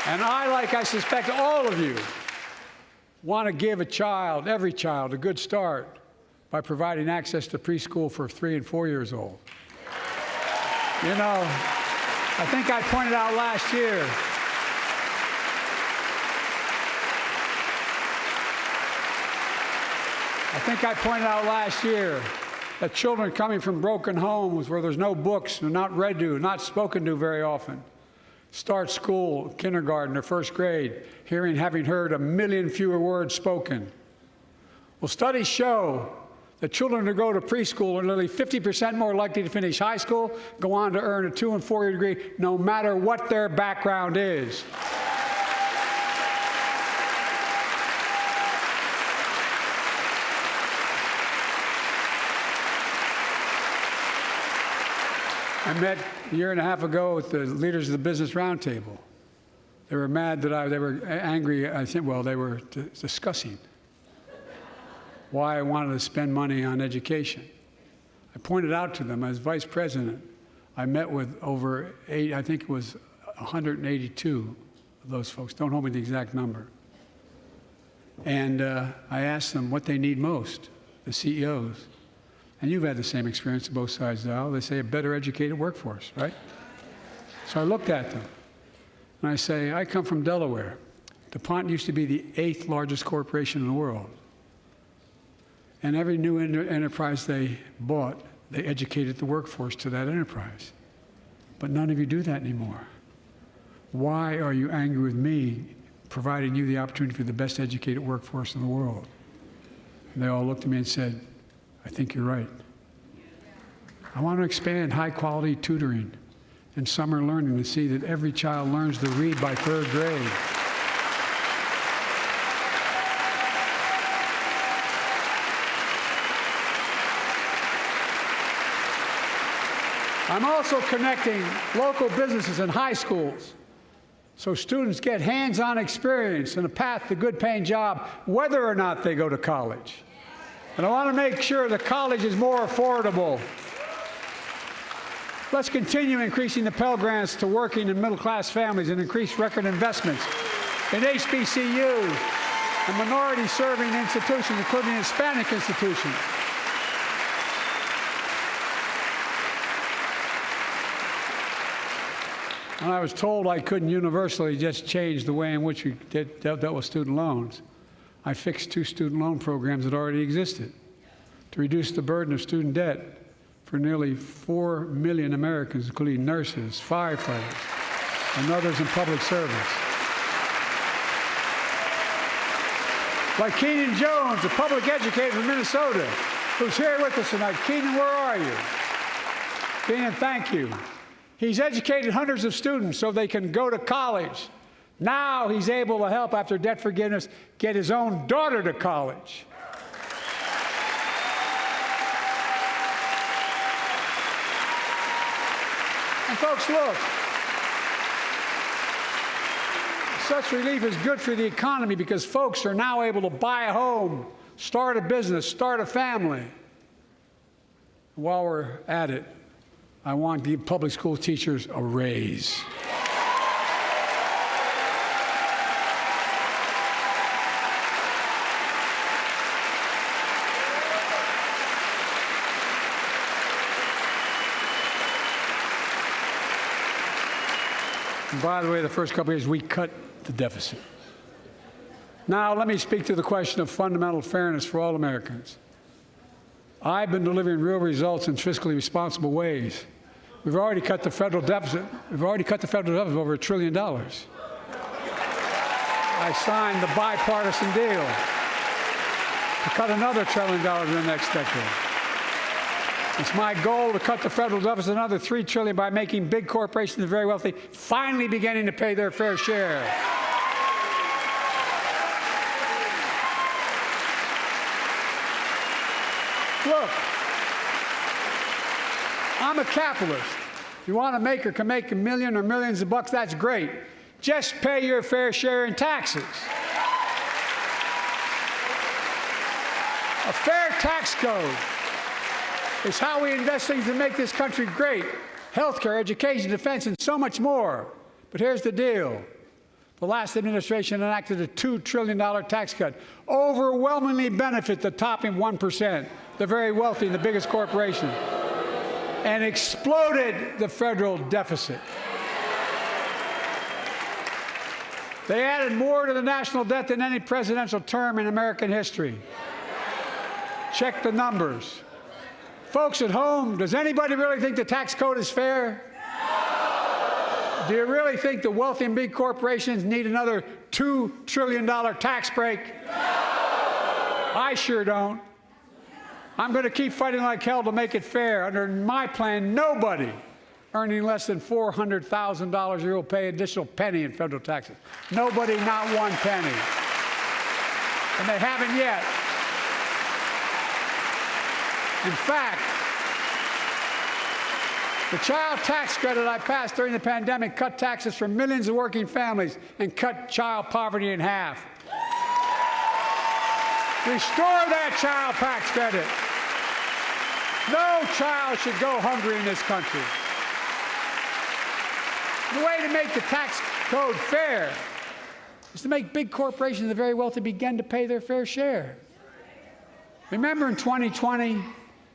And I suspect all of you, want to give every child, a good start by providing access to preschool for 3 and 4 years old. You know, I think I pointed out last year, I think I pointed out last year that children coming from broken homes where there's no books, they're not read to, not spoken to very often, start school, kindergarten, or first grade, having heard 1 million fewer words spoken. Well, studies show that children who go to preschool are nearly 50% more likely to finish high school, go on to earn a 2- and 4-year degree, no matter what their background is. I met a year and a half ago with the leaders of the Business Roundtable. They were mad that they were angry. I think, well, they were discussing why I wanted to spend money on education. I pointed out to them as vice president, I met with over I think it was 182 of those folks. Don't hold me to the exact number. And I asked them what they need most, the CEOs. And you've had the same experience on both sides of the aisle. They say a better educated workforce, right? So I looked at them, and I say, I come from Delaware. DuPont used to be the 8th largest corporation in the world. And every new enterprise they bought, they educated the workforce to that enterprise. But none of you do that anymore. Why are you angry with me providing you the opportunity for the best educated workforce in the world? And they all looked at me and said, I think you're right. I want to expand high-quality tutoring and summer learning to see that every child learns to read by 3rd grade. I'm also connecting local businesses and high schools so students get hands-on experience and a path to a good-paying job, whether or not they go to college. And I want to make sure that college is more affordable. Let's continue increasing the Pell Grants to working and middle-class families and increase record investments in HBCUs and minority-serving institutions, including Hispanic institutions. And I was told I couldn't universally just change the way in which we dealt with student loans. I fixed 2 student loan programs that already existed to reduce the burden of student debt for nearly 4 million Americans, including nurses, firefighters, and others in public service. Like Keenan Jones, a public educator from Minnesota, who's here with us tonight. Keenan, where are you? Keenan, thank you. He's educated hundreds of students so they can go to college. Now he's able to help, after debt forgiveness, get his own daughter to college. And folks, look, such relief is good for the economy because folks are now able to buy a home, start a business, start a family. While we're at it, I want to give public school teachers a raise. And by the way, the first couple of years, we cut the deficit. Now, let me speak to the question of fundamental fairness for all Americans. I've been delivering real results in fiscally responsible ways. We've already cut the federal deficit. We've already cut the federal deficit over $1 trillion. I signed the bipartisan deal to cut another $1 trillion in the next decade. It's my goal to cut the federal deficit another $3 trillion by making big corporations and the very wealthy finally beginning to pay their fair share. Look, I'm a capitalist. If you want to make or can make $1 million or millions of bucks, that's great. Just pay your fair share in taxes. A fair tax code is how we invest things to make this country great. Healthcare, education, defense, and so much more. But here's the deal. The last administration enacted a $2 trillion tax cut, overwhelmingly benefit the top 1%, the very wealthy and the biggest corporation, and exploded the federal deficit. They added more to the national debt than any presidential term in American history. check the numbers. Folks at home, does anybody really think the tax code is fair? Do you really think the wealthy and big corporations need another $2 trillion tax break? I sure don't. I'm going to keep fighting like hell to make it fair. Under my plan, nobody earning less than $400,000 a year will pay an additional penny in federal taxes. Nobody, not one penny. And they haven't yet. In fact, the child tax credit I passed during the pandemic cut taxes for millions of working families and cut child poverty in half. Restore that child tax credit. No child should go hungry in this country. The way to make the tax code fair is to make big corporations and the very wealthy begin to pay their fair share. Remember in 2020,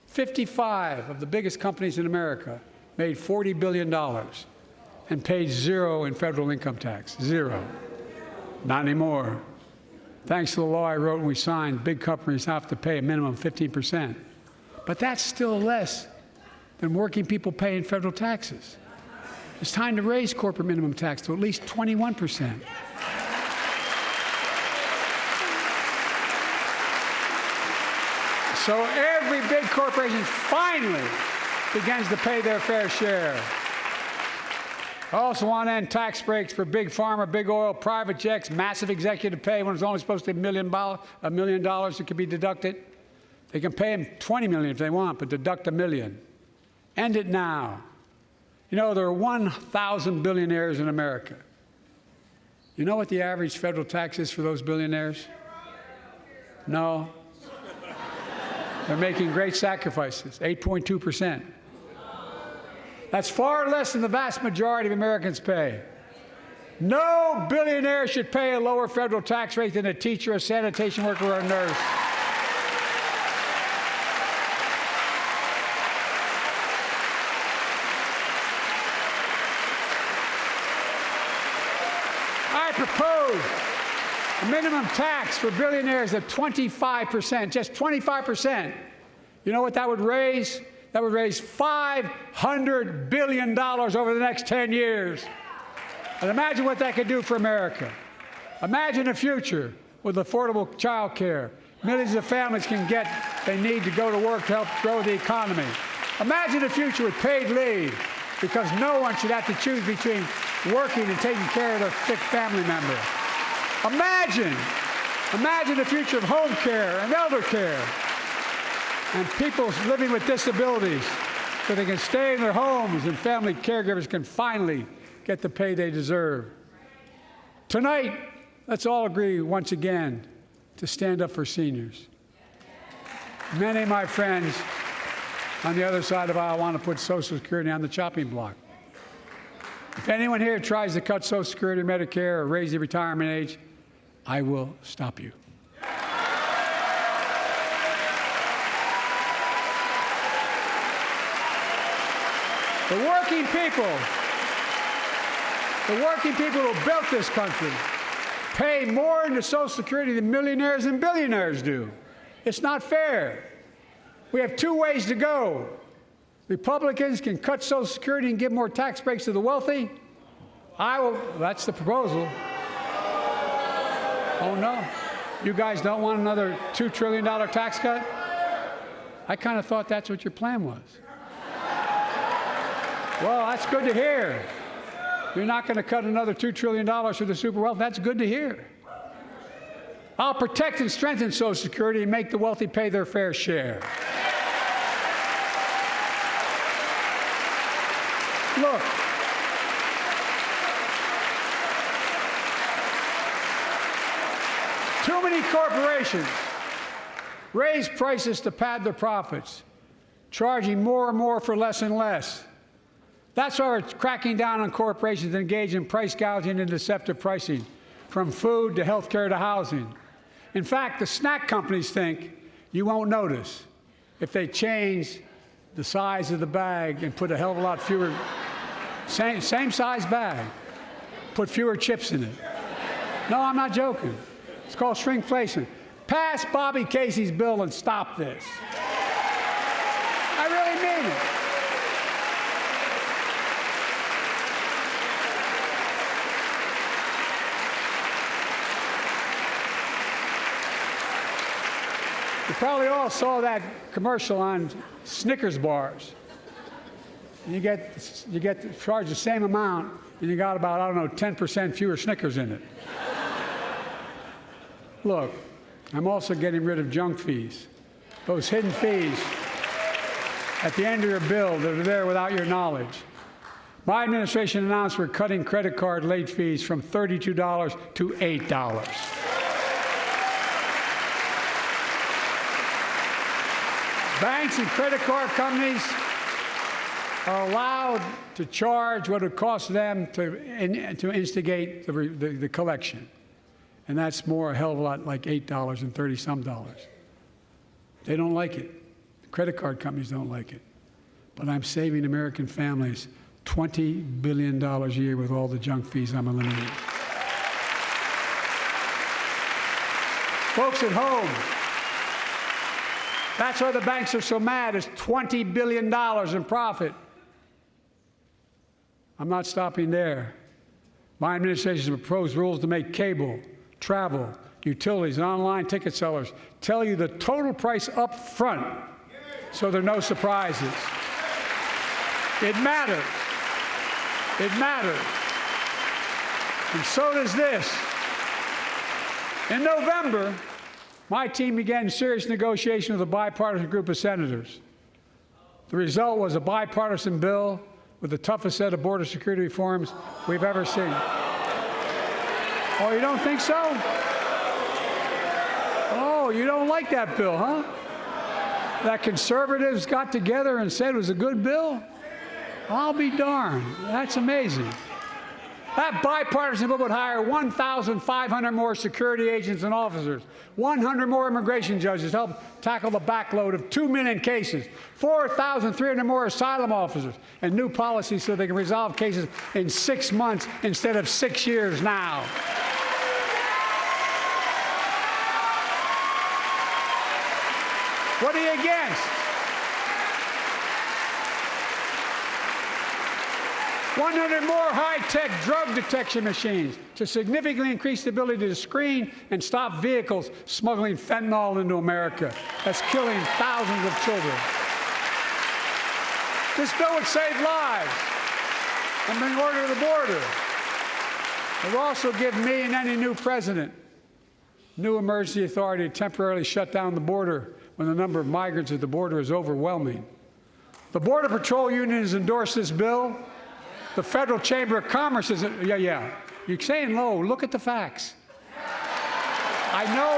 55 of the biggest companies in America made $40 billion and paid zero in federal income tax. Zero. Not anymore. Thanks to the law I wrote and we signed, big companies have to pay a minimum of 15%. But that's still less than working people pay in federal taxes. It's time to raise corporate minimum tax to at least 21%. So every big corporation finally begins to pay their fair share. I also want to end tax breaks for big pharma, big oil, private jets, massive executive pay when it's only supposed to be $1 million that could be deducted. They can pay them $20 million if they want, but deduct $1 million. End it now. You know, there are 1,000 billionaires in America. You know what the average federal tax is for those billionaires? No. They're making great sacrifices, 8.2%. That's far less than the vast majority of Americans pay. No billionaire should pay a lower federal tax rate than a teacher, a sanitation worker, or a nurse. I propose a minimum tax for billionaires of 25%, just 25%. You know what that would raise? That would raise $500 billion over the next 10 years. And imagine what that could do for America. Imagine a future with affordable child care. Millions of families can get what they need to go to work to help grow the economy. Imagine a future with paid leave, because no one should have to choose between working and taking care of their sick family member. Imagine a future of home care and elder care, and people living with disabilities so they can stay in their homes and family caregivers can finally get the pay they deserve. Tonight, let's all agree once again to stand up for seniors. Many of my friends on the other side of the aisle want to put Social Security on the chopping block. If anyone here tries to cut Social Security or Medicare or raise the retirement age, I will stop you. The working people who built this country pay more into Social Security than millionaires and billionaires do. It's not fair. We have two ways to go. Republicans can cut Social Security and give more tax breaks to the wealthy. That's the proposal. Oh, no. You guys don't want another $2 trillion tax cut? I kind of thought that's what your plan was. Well, that's good to hear. You're not going to cut another $2 trillion for the super wealthy. That's good to hear. I'll protect and strengthen Social Security and make the wealthy pay their fair share. Look, too many corporations raise prices to pad their profits, charging more and more for less and less. That's why we're cracking down on corporations that engage in price gouging and deceptive pricing, from food to health care to housing. In fact, the snack companies think you won't notice if they change the size of the bag and put a hell of a lot fewer, same size bag, put fewer chips in it. No, I'm not joking. It's called shrinkflation. Pass Bobby Casey's bill and stop this. I really mean it. You probably all saw that commercial on Snickers bars. You get charged the same amount, and you got about, I don't know, 10% fewer Snickers in it. Look, I'm also getting rid of junk fees, those hidden fees at the end of your bill that are there without your knowledge. My administration announced we're cutting credit card late fees from $32 to $8. Banks and credit card companies are allowed to charge what it costs them to instigate the collection. And that's more a hell of a lot like $8 and 30-some dollars. They don't like it. The credit card companies don't like it. But I'm saving American families $20 billion a year with all the junk fees I'm eliminating. Folks at home, that's why the banks are so mad. It's $20 billion in profit. I'm not stopping there. My administration has proposed rules to make cable, travel, utilities, and online ticket sellers tell you the total price up front so there are no surprises. It matters. It matters. And so does this. In November, my team began serious negotiation with a bipartisan group of senators. The result was a bipartisan bill with the toughest set of border security reforms we've ever seen. Oh, you don't think so? Oh, you don't like that bill, huh? That conservatives got together and said it was a good bill? I'll be darned. That's amazing. That bipartisan bill would hire 1,500 more security agents and officers, 100 more immigration judges to help tackle the backload of 2 million cases, 4,300 more asylum officers, and new policies so they can resolve cases in 6 months instead of 6 years now. What are you against? 100 more high-tech drug detection machines to significantly increase the ability to screen and stop vehicles smuggling fentanyl into America. That's killing thousands of children. This bill would save lives and bring order to the border. It will also give me and any new president new emergency authority to temporarily shut down the border when the number of migrants at the border is overwhelming. The Border Patrol Union has endorsed this bill. The Federal Chamber of Commerce is, yeah. You're saying low. Look at the facts. I know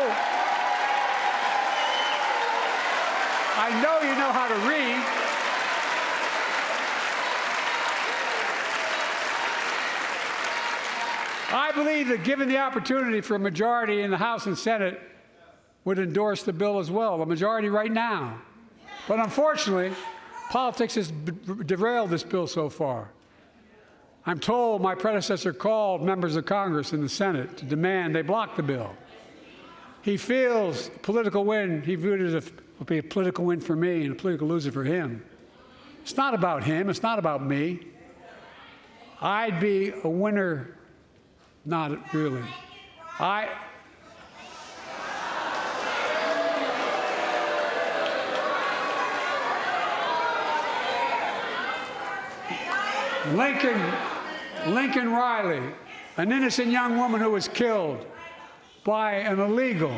you know how to read. I believe that given the opportunity for a majority in the House and Senate would endorse the bill as well, a majority right now. But unfortunately, politics has derailed this bill so far. I'm told my predecessor called members of Congress in the Senate to demand they block the bill. He feels a political win. He viewed it as a political win for me and a political loser for him. It's not about him. It's not about me. I'd be a winner. Not really. Lincoln Riley, an innocent young woman who was killed by an illegal.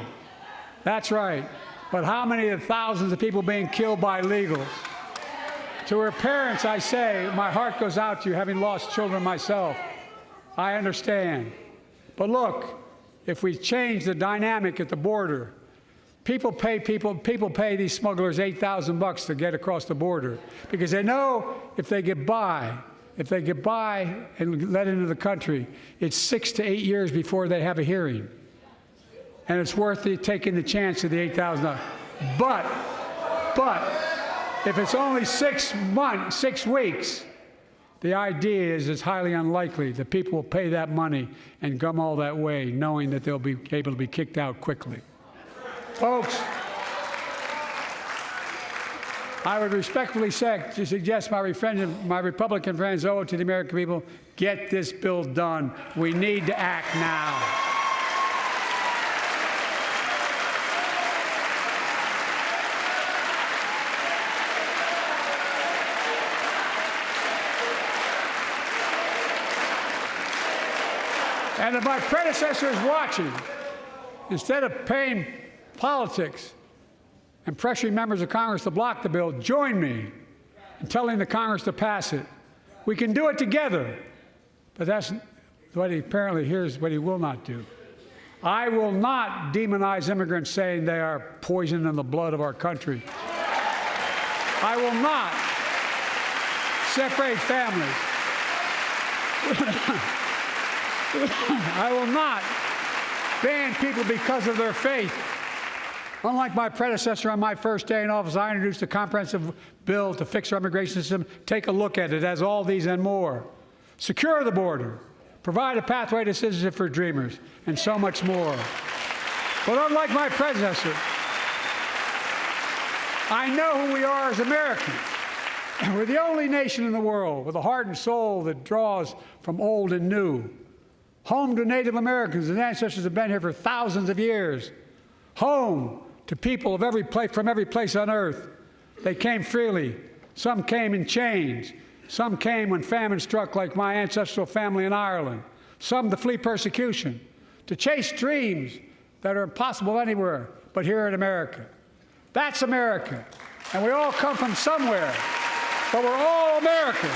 That's right. But how many of the thousands of people being killed by illegals? To her parents, I say, my heart goes out to you, having lost children myself. I understand. But look, if we change the dynamic at the border, people pay these smugglers $8,000 to get across the border because they know if they get by and let into the country, it's 6 to 8 years before they have a hearing. And it's worth taking the chance of the $8,000. But if it's only 6 weeks, the idea is it's highly unlikely that people will pay that money and come all that way knowing that they'll be able to be kicked out quickly. Folks, I would respectfully suggest my Republican friends owe it to the American people, get this bill done. We need to act now. And if my predecessor is watching, instead of paying politics and pressuring members of Congress to block the bill, join me in telling the Congress to pass it. We can do it together. But that's what here's what he will not do. I will not demonize immigrants saying they are poison in the blood of our country. I will not separate families. I will not ban people because of their faith. Unlike my predecessor on my first day in office, I introduced a comprehensive bill to fix our immigration system. Take a look at it. It has all these and more. Secure the border. Provide a pathway to citizenship for dreamers, and so much more. But unlike my predecessor, I know who we are as Americans. We're the only nation in the world with a heart and soul that draws from old and new. Home to Native Americans, whose ancestors have been here for thousands of years. Home to people of from every place on earth. They came freely. Some came in chains. Some came when famine struck, like my ancestral family in Ireland. Some to flee persecution, to chase dreams that are impossible anywhere but here in America. That's America. And we all come from somewhere, but we're all Americans.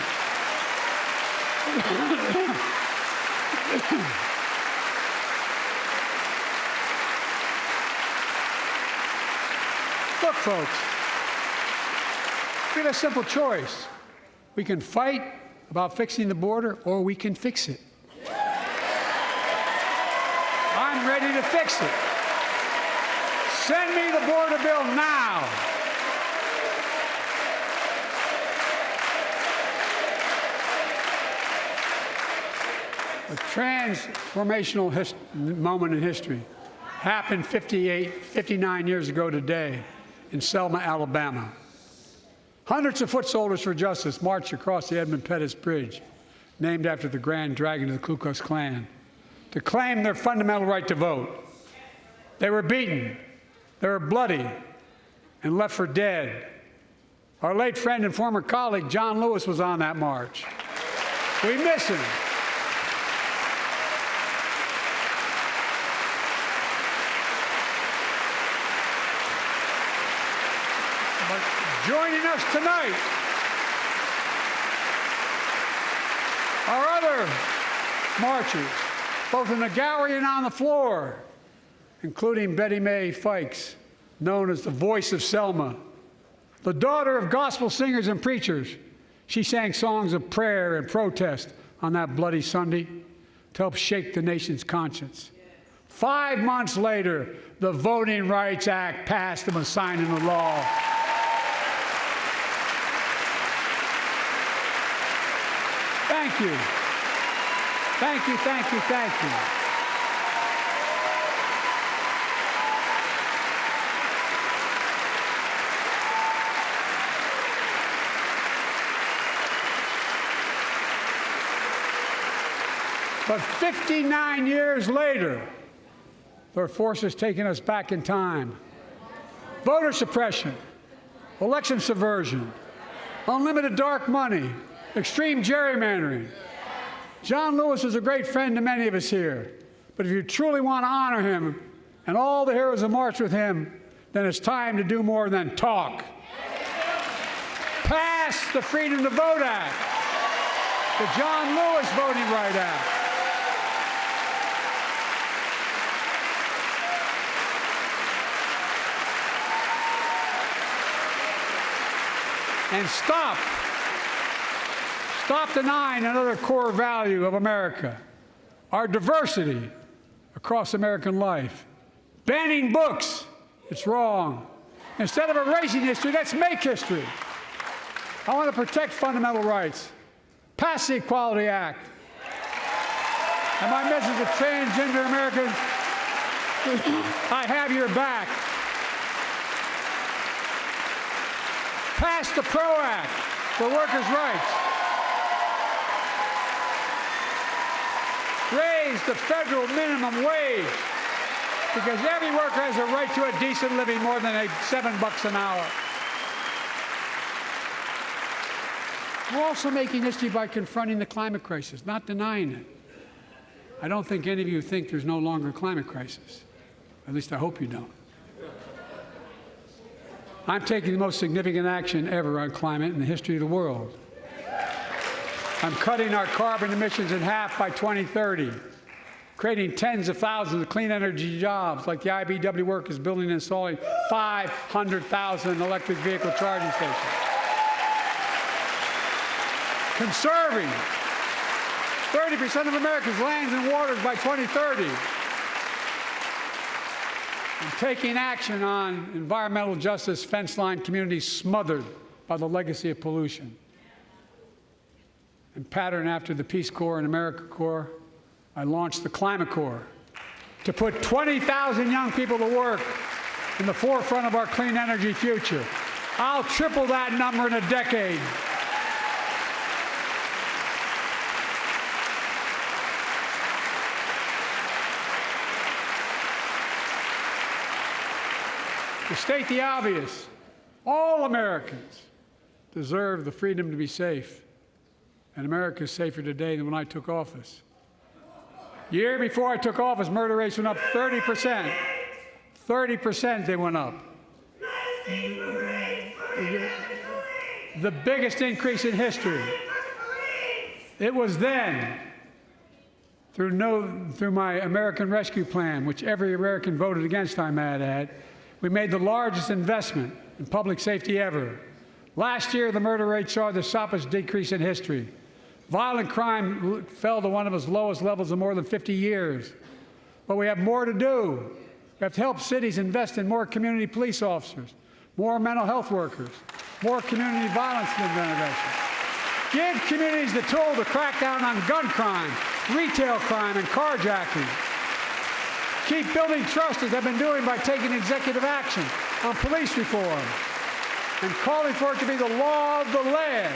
Look, folks, we have a simple choice. We can fight about fixing the border, or we can fix it. I'm ready to fix it. Send me the border bill now. A transformational moment in history happened 59 years ago today in Selma, Alabama. Hundreds of foot soldiers for justice marched across the Edmund Pettus Bridge, named after the Grand Dragon of the Ku Klux Klan, to claim their fundamental right to vote. They were beaten, they were bloody, and left for dead. Our late friend and former colleague, John Lewis, was on that march. We miss him. Joining us tonight are other marchers, both in the gallery and on the floor, including Betty Mae Fikes, known as the voice of Selma. The daughter of gospel singers and preachers, she sang songs of prayer and protest on that bloody Sunday to help shake the nation's conscience. 5 months later, the Voting Rights Act passed and was signed into law. Thank you. Thank you, thank you, thank you. But 59 years later, there are forces taking us back in time. Voter suppression, election subversion, unlimited dark money, extreme gerrymandering. John Lewis is a great friend to many of us here. But if you truly want to honor him and all the heroes who marched with him, then it's time to do more than talk. Pass the Freedom to Vote Act, the John Lewis Voting Rights Act. And stop denying another core value of America, our diversity across American life. Banning books, it's wrong. Instead of erasing history, let's make history. I want to protect fundamental rights. Pass the Equality Act. And my message to transgender Americans, I have your back. Pass the PRO Act for workers' rights. Raise the federal minimum wage, because every worker has a right to a decent living more than $7 an hour. We're also making history by confronting the climate crisis, not denying it. I don't think any of you think there's no longer a climate crisis. At least I hope you don't. I'm taking the most significant action ever on climate in the history of the world. I'm cutting our carbon emissions in half by 2030, creating tens of thousands of clean energy jobs, like the IBEW work is building and installing 500,000 electric vehicle charging stations. Conserving 30% of America's lands and waters by 2030. And taking action on environmental justice, fence-line communities smothered by the legacy of pollution. And patterned after the Peace Corps and AmeriCorps, I launched the Climate Corps to put 20,000 young people to work in the forefront of our clean energy future. I'll triple that number in a decade. To state the obvious, all Americans deserve the freedom to be safe. And America is safer today than when I took office. The year before I took office, murder rates went up 30%. 30% they went up. The biggest increase in history. It was then, through my American Rescue Plan, which every American voted against, I might add, we made the largest investment in public safety ever. Last year, the murder rate saw the sharpest decrease in history. Violent crime fell to one of its lowest levels in more than 50 years. But we have more to do. We have to help cities invest in more community police officers, more mental health workers, more community violence intervention. Give communities the tool to crack down on gun crime, retail crime, and carjacking. Keep building trust, as I've been doing by taking executive action on police reform and calling for it to be the law of the land.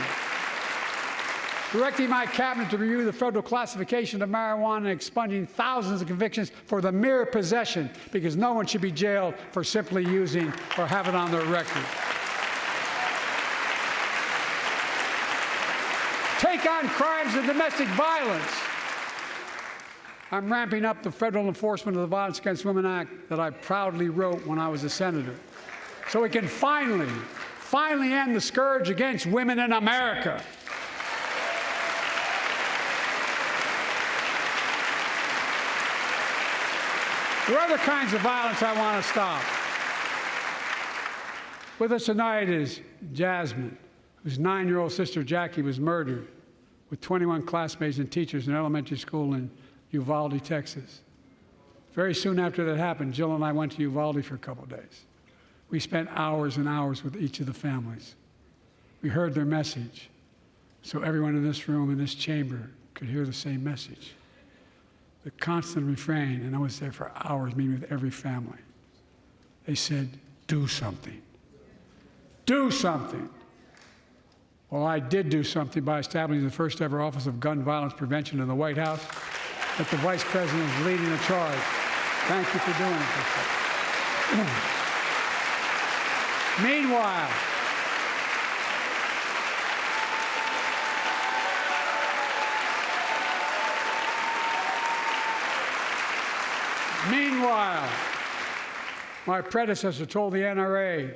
Directing my cabinet to review the federal classification of marijuana and expunging thousands of convictions for the mere possession, because no one should be jailed for simply using or have it on their record. Take on crimes of domestic violence. I'm ramping up the federal enforcement of the Violence Against Women Act that I proudly wrote when I was a senator, so we can finally end the scourge against women in America. There are other kinds of violence I want to stop. With us tonight is Jasmine, whose 9-year-old sister Jackie was murdered with 21 classmates and teachers in elementary school in Uvalde, Texas. Very soon after that happened, Jill and I went to Uvalde for a couple of days. We spent hours and hours with each of the families. We heard their message, so everyone in this room, in this chamber, could hear the same message. The constant refrain, and I was there for hours meeting with every family. They said, do something. Do something. Well, I did do something by establishing the first ever Office of Gun Violence Prevention in the White House, that the Vice President is leading the charge. Thank you for doing it. Meanwhile, my predecessor told the NRA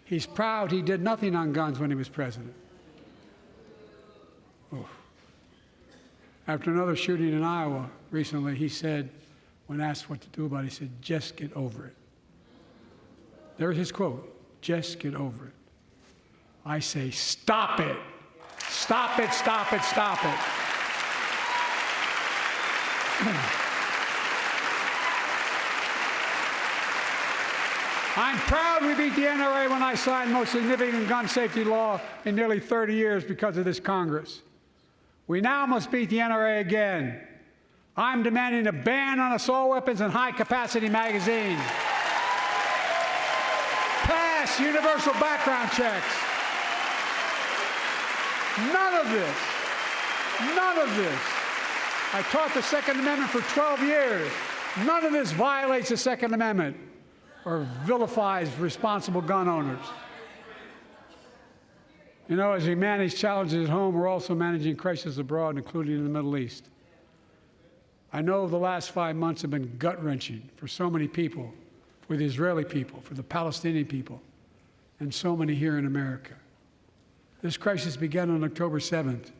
he's proud he did nothing on guns when he was president. Oh. After another shooting in Iowa recently, he said, when asked what to do about it, he said, just get over it. There's his quote, just get over it. I say, stop it. Stop it, stop it, stop it. I'm proud we beat the NRA when I signed the most significant gun safety law in nearly 30 years because of this Congress. We now must beat the NRA again. I'm demanding a ban on assault weapons and high-capacity magazines. Pass universal background checks. None of this. None of this. I taught the Second Amendment for 12 years. None of this violates the Second Amendment or vilifies responsible gun owners. You know, as we manage challenges at home, we're also managing crises abroad, including in the Middle East. I know the last 5 months have been gut-wrenching for so many people, for the Israeli people, for the Palestinian people, and so many here in America. This crisis began on October 7th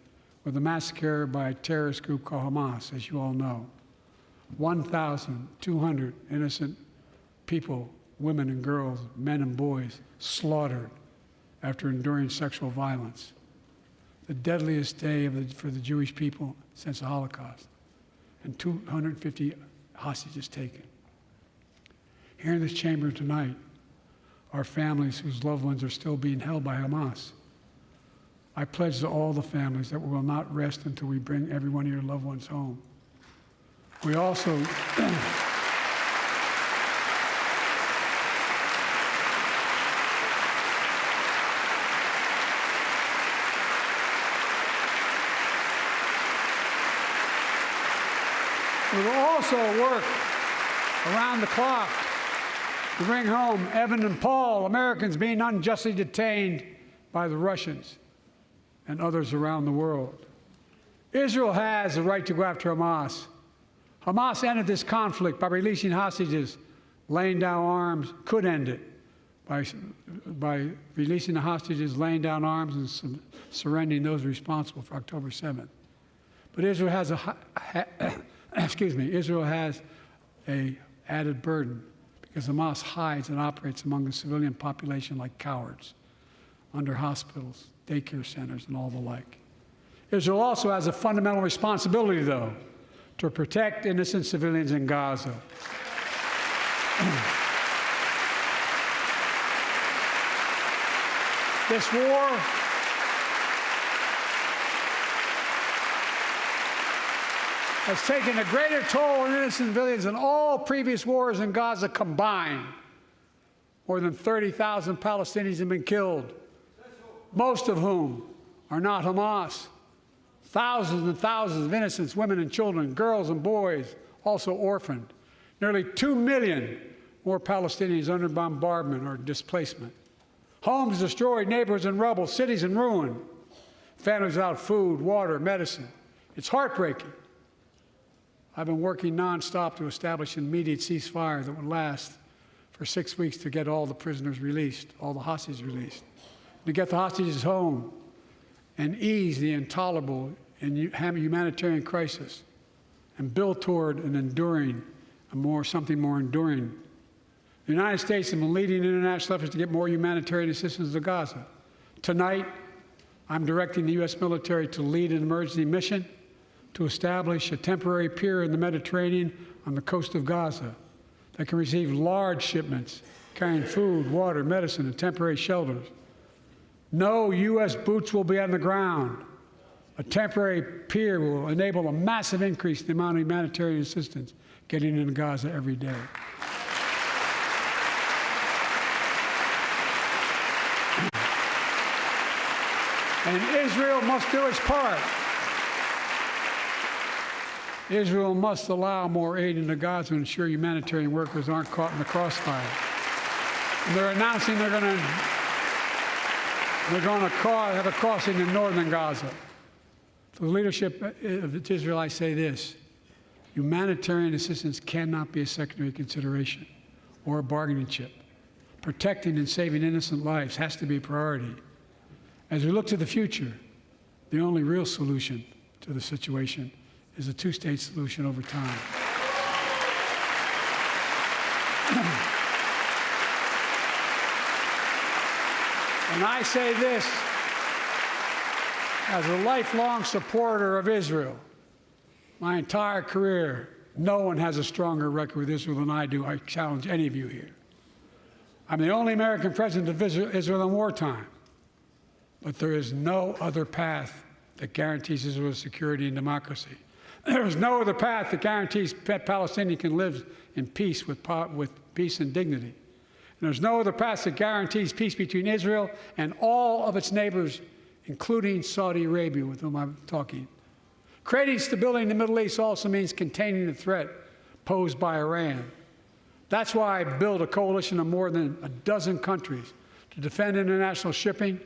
with a massacre by a terrorist group called Hamas, as you all know. 1,200 innocent people, women and girls, men and boys, slaughtered after enduring sexual violence. The deadliest day for the Jewish people since the Holocaust, and 250 hostages taken. Here in this chamber tonight are families whose loved ones are still being held by Hamas. I pledge to all the families that we will not rest until we bring every one of your loved ones home. We also we will also work around the clock to bring home Evan and Paul, Americans being unjustly detained by the Russians and others around the world. Israel has the right to go after Hamas. Hamas ended this conflict by releasing hostages, laying down arms, could end it by releasing the hostages, laying down arms, and surrendering those responsible for October 7th. But Israel has Israel has an added burden because Hamas hides and operates among the civilian population like cowards, under hospitals, daycare centers, and all the like. Israel also has a fundamental responsibility, though, to protect innocent civilians in Gaza. This war has taken a greater toll on innocent civilians than all previous wars in Gaza combined. More than 30,000 Palestinians have been killed, most of whom are not Hamas. Thousands and thousands of innocents, women and children, girls and boys, also orphaned. Nearly 2 million more Palestinians under bombardment or displacement. Homes destroyed, neighborhoods in rubble, cities in ruin. Families without food, water, medicine. It's heartbreaking. I've been working nonstop to establish an immediate ceasefire that would last for 6 weeks to get all the prisoners released, all the hostages released, to get the hostages home and ease the intolerable and humanitarian crisis and build toward an enduring, something more enduring. The United States has been leading international efforts to get more humanitarian assistance to Gaza. Tonight, I'm directing the U.S. military to lead an emergency mission to establish a temporary pier in the Mediterranean on the coast of Gaza that can receive large shipments carrying food, water, medicine, and temporary shelters. No U.S. boots will be on the ground. A temporary pier will enable a massive increase in the amount of humanitarian assistance getting into Gaza every day. And Israel must do its part. Israel must allow more aid into Gaza to ensure humanitarian workers aren't caught in the crossfire. And they're announcing they're going to have a crossing in northern Gaza. To the leadership of Israel, I say this: humanitarian assistance cannot be a secondary consideration or a bargaining chip. Protecting and saving innocent lives has to be a priority. As we look to the future, the only real solution to the situation is a two-state solution over time. And I say this as a lifelong supporter of Israel. My entire career, no one has a stronger record with Israel than I do. I challenge any of you here. I'm the only American president to visit Israel in wartime. But there is no other path that guarantees Israel's security and democracy. There is no other path that guarantees Palestinians can live in peace with peace and dignity. And there's no other path that guarantees peace between Israel and all of its neighbors including Saudi Arabia, with whom I'm talking. Creating stability in the Middle East also means containing the threat posed by Iran. That's why I built a coalition of more than a dozen countries to defend international shipping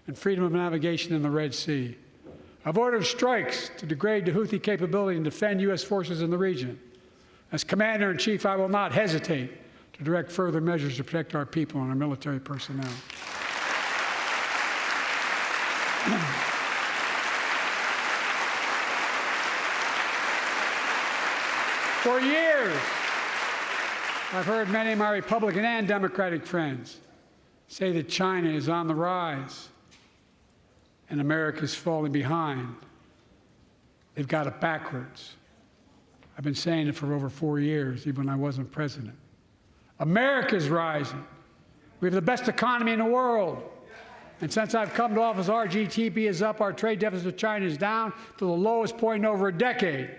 and freedom of navigation in the Red Sea. I've ordered strikes to degrade the Houthi capability and defend U.S. forces in the region. As Commander-in-Chief, I will not hesitate to direct further measures to protect our people and our military personnel. For years, I've heard many of my Republican and Democratic friends say that China is on the rise and America is falling behind. They've got it backwards. I've been saying it for over 4 years, even when I wasn't president. America's rising. We have the best economy in the world. And since I've come to office, our GDP is up, our trade deficit with China is down to the lowest point in over a decade.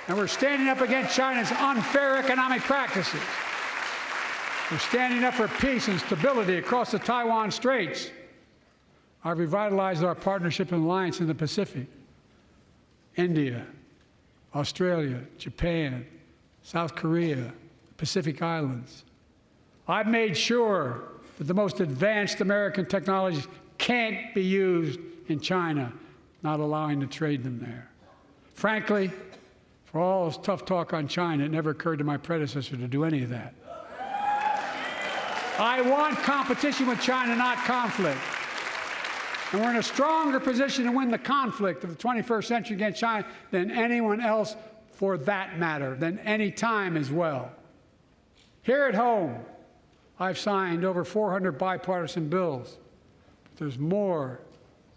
And we're standing up against China's unfair economic practices. We're standing up for peace and stability across the Taiwan Straits. I've revitalized our partnership and alliance in the Pacific. India, Australia, Japan, South Korea, Pacific Islands. I've made sure that the most advanced American technologies can't be used in China, not allowing to trade them there. Frankly, for all this tough talk on China, it never occurred to my predecessor to do any of that. I want competition with China, not conflict. And we're in a stronger position to win the conflict of the 21st century against China than anyone else, for that matter, than any time as well. Here at home, I've signed over 400 bipartisan bills, but there's more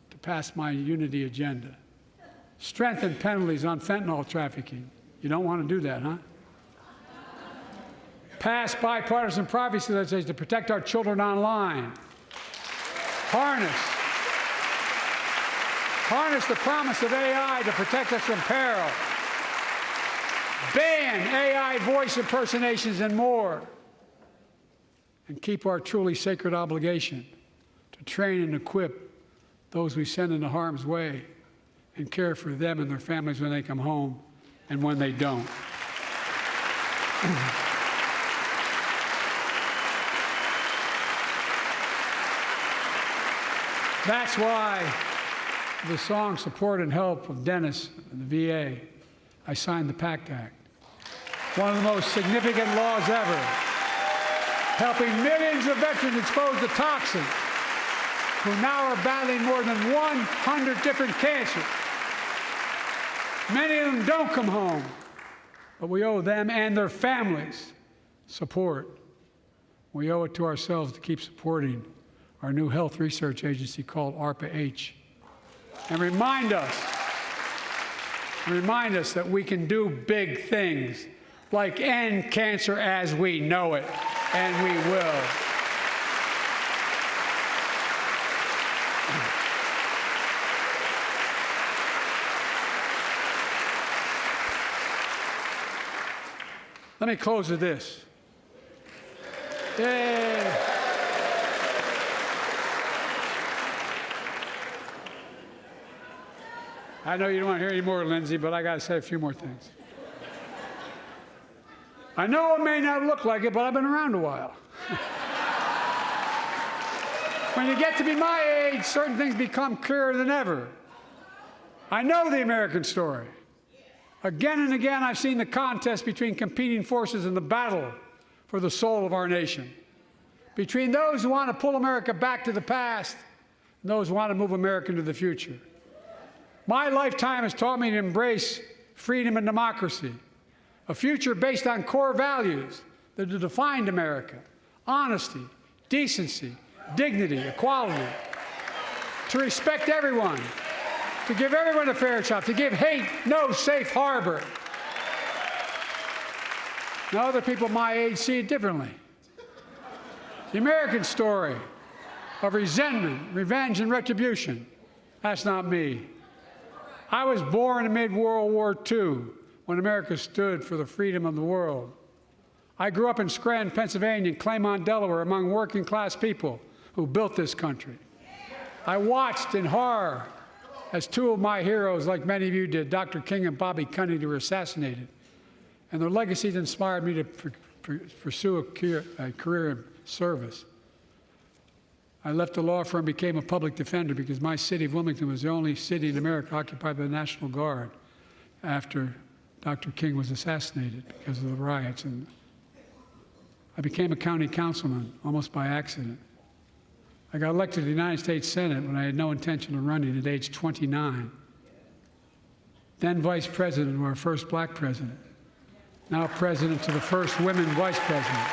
to pass my unity agenda. Strengthen penalties on fentanyl trafficking. You don't want to do that, huh? Pass bipartisan privacy legislation to protect our children online. Harness the promise of AI to protect us from peril. Ban AI voice impersonations and more. And keep our truly sacred obligation to train and equip those we send into harm's way and care for them and their families when they come home and when they don't. That's why the song Support and Help of Dennis and the VA, I signed the PACT Act. One of the most significant laws ever, helping millions of veterans exposed to toxins who now are battling more than 100 different cancers. Many of them don't come home, but we owe them and their families support. We owe it to ourselves to keep supporting our new health research agency called ARPA-H. And remind us that we can do big things, like end cancer as we know it, and we will. Let me close with this. Yay. I know you don't want to hear any more, Lindsay, but I got to say a few more things. I know it may not look like it, but I've been around a while. When you get to be my age, certain things become clearer than ever. I know the American story. Again and again, I've seen the contest between competing forces in the battle for the soul of our nation, between those who want to pull America back to the past and those who want to move America into the future. My lifetime has taught me to embrace freedom and democracy, a future based on core values that have defined America: honesty, decency, dignity, equality, to respect everyone, to give everyone a fair shot, to give hate no safe harbor. Now, other people my age see it differently. The American story of resentment, revenge, and retribution, that's not me. I was born amid World War II, when America stood for the freedom of the world. I grew up in Scranton, Pennsylvania, and Claymont, Delaware, among working-class people who built this country. I watched in horror as two of my heroes, like many of you did, Dr. King and Bobby Kennedy, were assassinated. And their legacies inspired me to pursue a career in service. I left the law firm, became a public defender because my city of Wilmington was the only city in America occupied by the National Guard after Dr. King was assassinated because of the riots. And I became a county councilman almost by accident. I got elected to the United States Senate when I had no intention of running at age 29. Then vice president to our first black president. Now president to the first women vice president.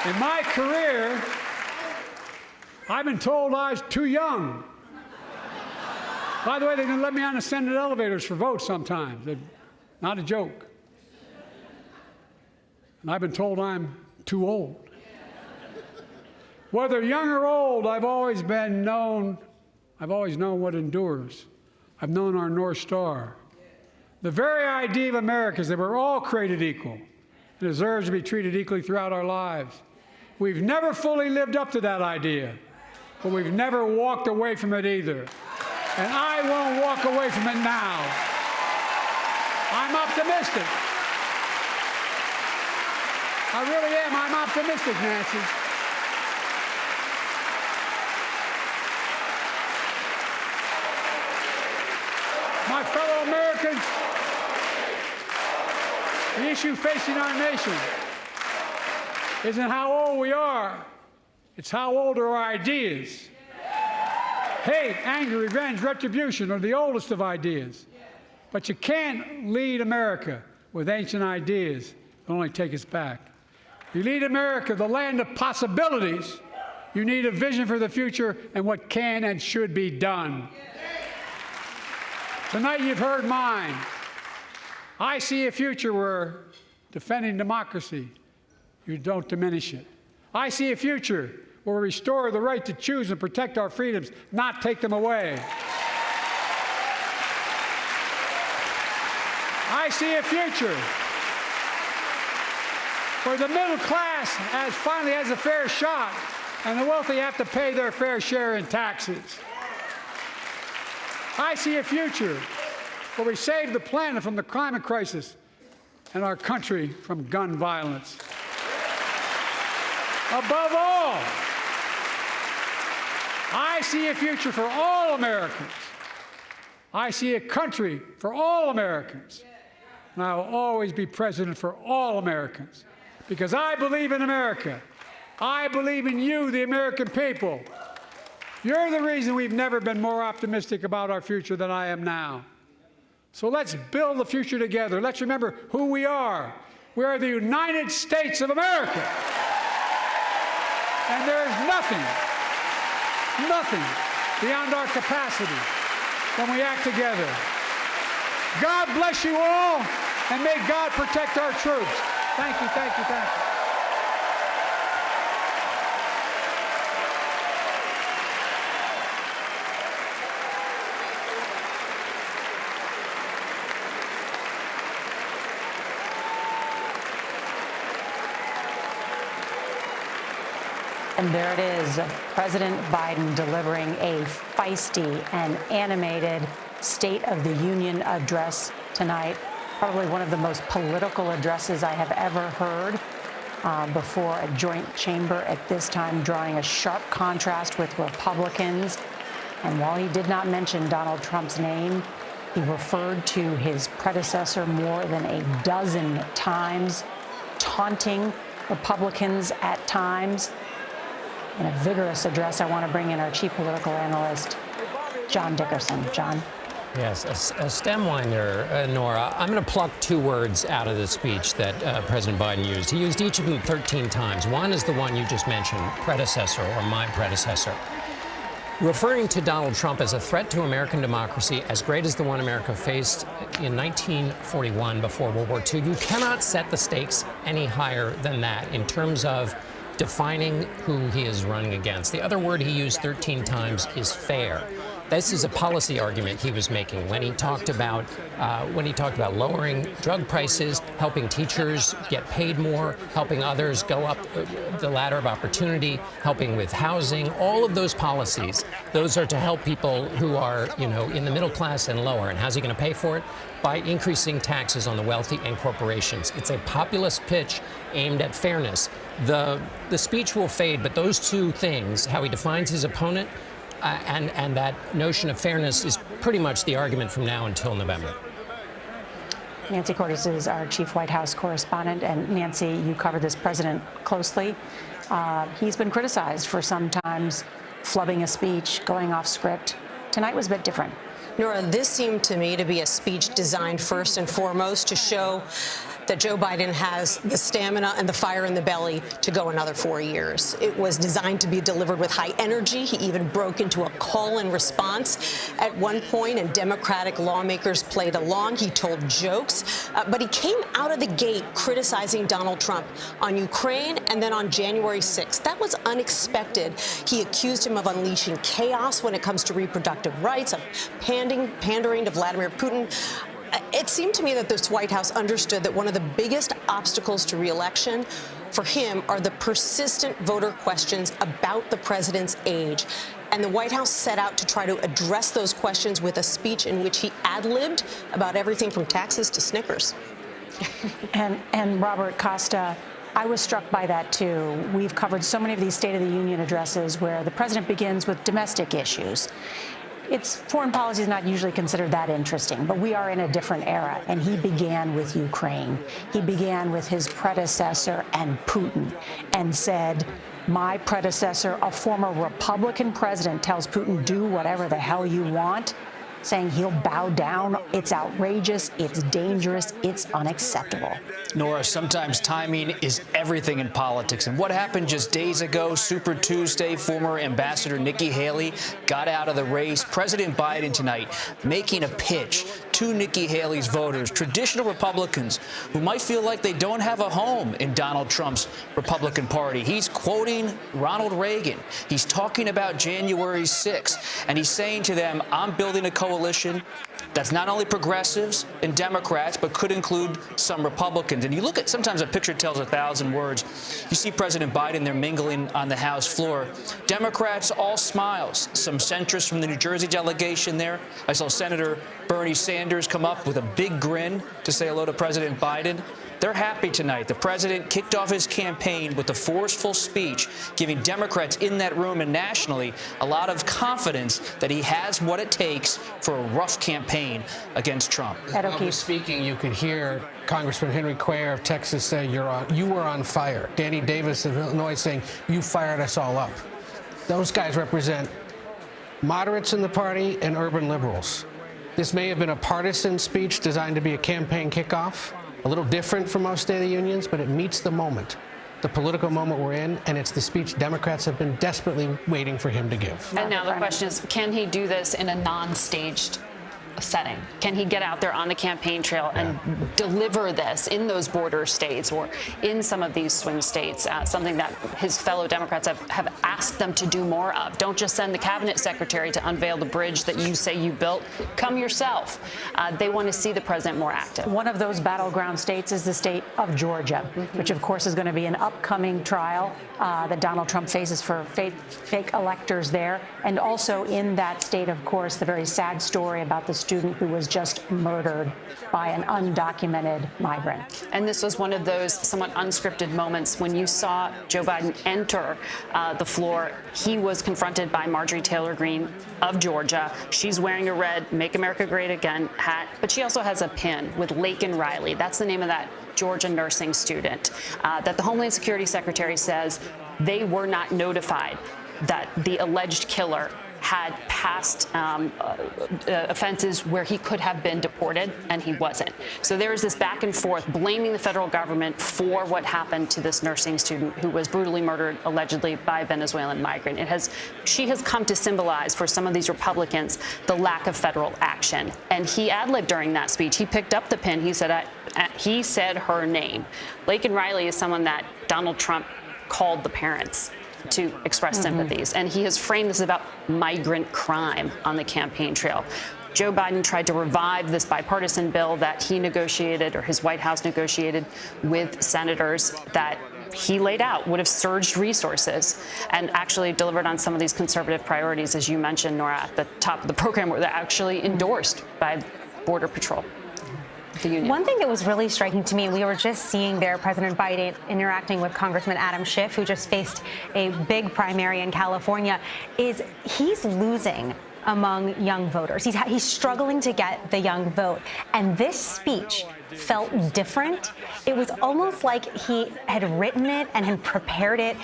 In my career, I've been told I was too young. By the way, they didn't let me on the Senate elevators for votes sometimes. They're not a joke. And I've been told I'm too old. Whether young or old, I've always known what endures. I've known our North Star. The very idea of America is that we're all created equal and deserves to be treated equally throughout our lives. We've never fully lived up to that idea, but we've never walked away from it either. And I won't walk away from it now. I'm optimistic. I really am. I'm optimistic, Nancy. My fellow Americans, the issue facing our nation isn't how old we are. It's how old are our ideas. Hate, anger, revenge, retribution are the oldest of ideas. But you can't lead America with ancient ideas that only take us back. You lead America, the land of possibilities. You need a vision for the future and what can and should be done. Tonight you've heard mine. I see a future where defending democracy, you don't diminish it. I see a future where we restore the right to choose and protect our freedoms, not take them away. I see a future where the middle class finally has a fair shot and the wealthy have to pay their fair share in taxes. I see a future where we save the planet from the climate crisis and our country from gun violence. Above all, I see a future for all Americans. I see a country for all Americans. And I will always be president for all Americans because I believe in America. I believe in you, the American people. You're the reason we've never been more optimistic about our future than I am now. So let's build the future together. Let's remember who we are. We are the United States of America. And there is nothing beyond our capacity when we act together. God bless you all, and may God protect our troops. Thank you, thank you, thank you. And there it is, President Biden delivering a feisty and animated State of the Union address tonight. Probably one of the most political addresses I have ever heard before a joint chamber at this time, drawing a sharp contrast with Republicans. And while he did not mention Donald Trump's name, he referred to his predecessor more than a dozen times, taunting Republicans at times. In a vigorous address, I want to bring in our chief political analyst, John Dickerson. John. Yes, a stemwinder, Norah. I'm going to pluck two words out of the speech that President Biden used. He used each of them 13 times. One is the one you just mentioned, predecessor or my predecessor. Referring to Donald Trump as a threat to American democracy as great as the one America faced in 1941 before World War II, you cannot set the stakes any higher than that in terms of defining who he is running against. The other word he used 13 times is fair. This is a policy argument he was making when he talked about lowering drug prices, helping teachers get paid more, helping others go up the ladder of opportunity, helping with housing. All of those policies, those are to help people who are, in the middle class and lower. And how's he going to pay for it? By increasing taxes on the wealthy and corporations. It's a populist pitch aimed at fairness. The speech will fade, but those two things, how he defines his opponent, and that notion of fairness, is pretty much the argument from now until November. Nancy Cordes is our chief White House correspondent. And Nancy, you cover this president closely. He's been criticized for sometimes flubbing a speech, going off script. Tonight was a bit different. Norah, this seemed to me to be a speech designed first and foremost to show that Joe Biden has the stamina and the fire in the belly to go another 4 years. It was designed to be delivered with high energy. He even broke into a call and response at one point, and Democratic lawmakers played along. He told jokes, but he came out of the gate criticizing Donald Trump on Ukraine and then on January 6th. That was unexpected. He accused him of unleashing chaos when it comes to reproductive rights, of pandering to Vladimir Putin. It seemed to me that this White House understood that one of the biggest obstacles to re-election for him are the persistent voter questions about the president's age. And the White House set out to try to address those questions with a speech in which he ad-libbed about everything from taxes to Snickers. And Robert Costa, I was struck by that, too. We've covered so many of these State of the Union addresses where the president begins with domestic issues. Foreign policy is not usually considered that interesting, but we are in a different era, and he began with Ukraine. He began with his predecessor and Putin and said, my predecessor, a former Republican president, tells Putin, do whatever the hell you want, saying he'll bow down. It's outrageous, it's dangerous, it's unacceptable. Norah, sometimes timing is everything in politics. And what happened just days ago, Super Tuesday, former Ambassador Nikki Haley got out of the race. President Biden tonight making a pitch to Nikki Haley's voters, traditional Republicans who might feel like they don't have a home in Donald Trump's Republican Party. He's quoting Ronald Reagan. He's talking about January 6th, and he's saying to them, I'm building a coalition that's not only progressives and Democrats, but could include some Republicans. And you look at, sometimes a picture tells 1,000 words. You see President Biden there mingling on the House floor. Democrats all smiles. Some centrists from the New Jersey delegation there. I saw Senator Bernie Sanders come up with a big grin to say hello to President Biden. They're happy tonight. The president kicked off his campaign with a forceful speech, giving Democrats in that room and nationally a lot of confidence that he has what it takes for a rough campaign against Trump. While he was speaking, you could hear Congressman Henry Cuellar of Texas say, you were on fire. Danny Davis of Illinois saying, you fired us all up. Those guys represent moderates in the party and urban liberals. This may have been a partisan speech designed to be a campaign kickoff. A little different from most State of the Unions, but it meets the moment, the political moment we're in, and it's the speech Democrats have been desperately waiting for him to give. And now the question is, can he do this in a non-staged setting? Can he get out there on the campaign trail and deliver this in those border states or in some of these swing states, something that his fellow Democrats have asked them to do more of? Don't just send the cabinet secretary to unveil the bridge that you say you built. Come yourself. They want to see the president more active. One of those battleground states is the state of Georgia, which, of course, is going to be an upcoming trial that Donald Trump faces for fake electors there. And also in that state, of course, the very sad story about the student who was just murdered by an undocumented migrant. And this was one of those somewhat unscripted moments when you saw Joe Biden enter the floor. He was confronted by Marjorie Taylor Greene of Georgia. She's wearing a red Make America Great Again hat, but she also has a pin with Laken Riley. That's the name of that Georgia nursing student that the Homeland Security Secretary says they were not notified that the alleged killer had past offenses where he could have been deported, and he wasn't. So there is this back and forth blaming the federal government for what happened to this nursing student who was brutally murdered, allegedly, by a Venezuelan migrant. She has come to symbolize for some of these Republicans the lack of federal action. And he ad-libbed during that speech. He picked up the pen. He said her name. Laken Riley is someone that Donald Trump called the parents to express sympathies. And he has framed this about migrant crime on the campaign trail. Joe Biden tried to revive this bipartisan bill that he negotiated, or his White House negotiated, with senators that he laid out would have surged resources and actually delivered on some of these conservative priorities, as you mentioned, Norah, at the top of the program, were actually endorsed by Border Patrol. The union. One thing that was really striking to me, we were just seeing there President Biden interacting with Congressman Adam Schiff, who just faced a big primary in California, is he's losing among young voters. He's struggling to get the young vote. And this speech felt different. It was almost like he had written it and had prepared it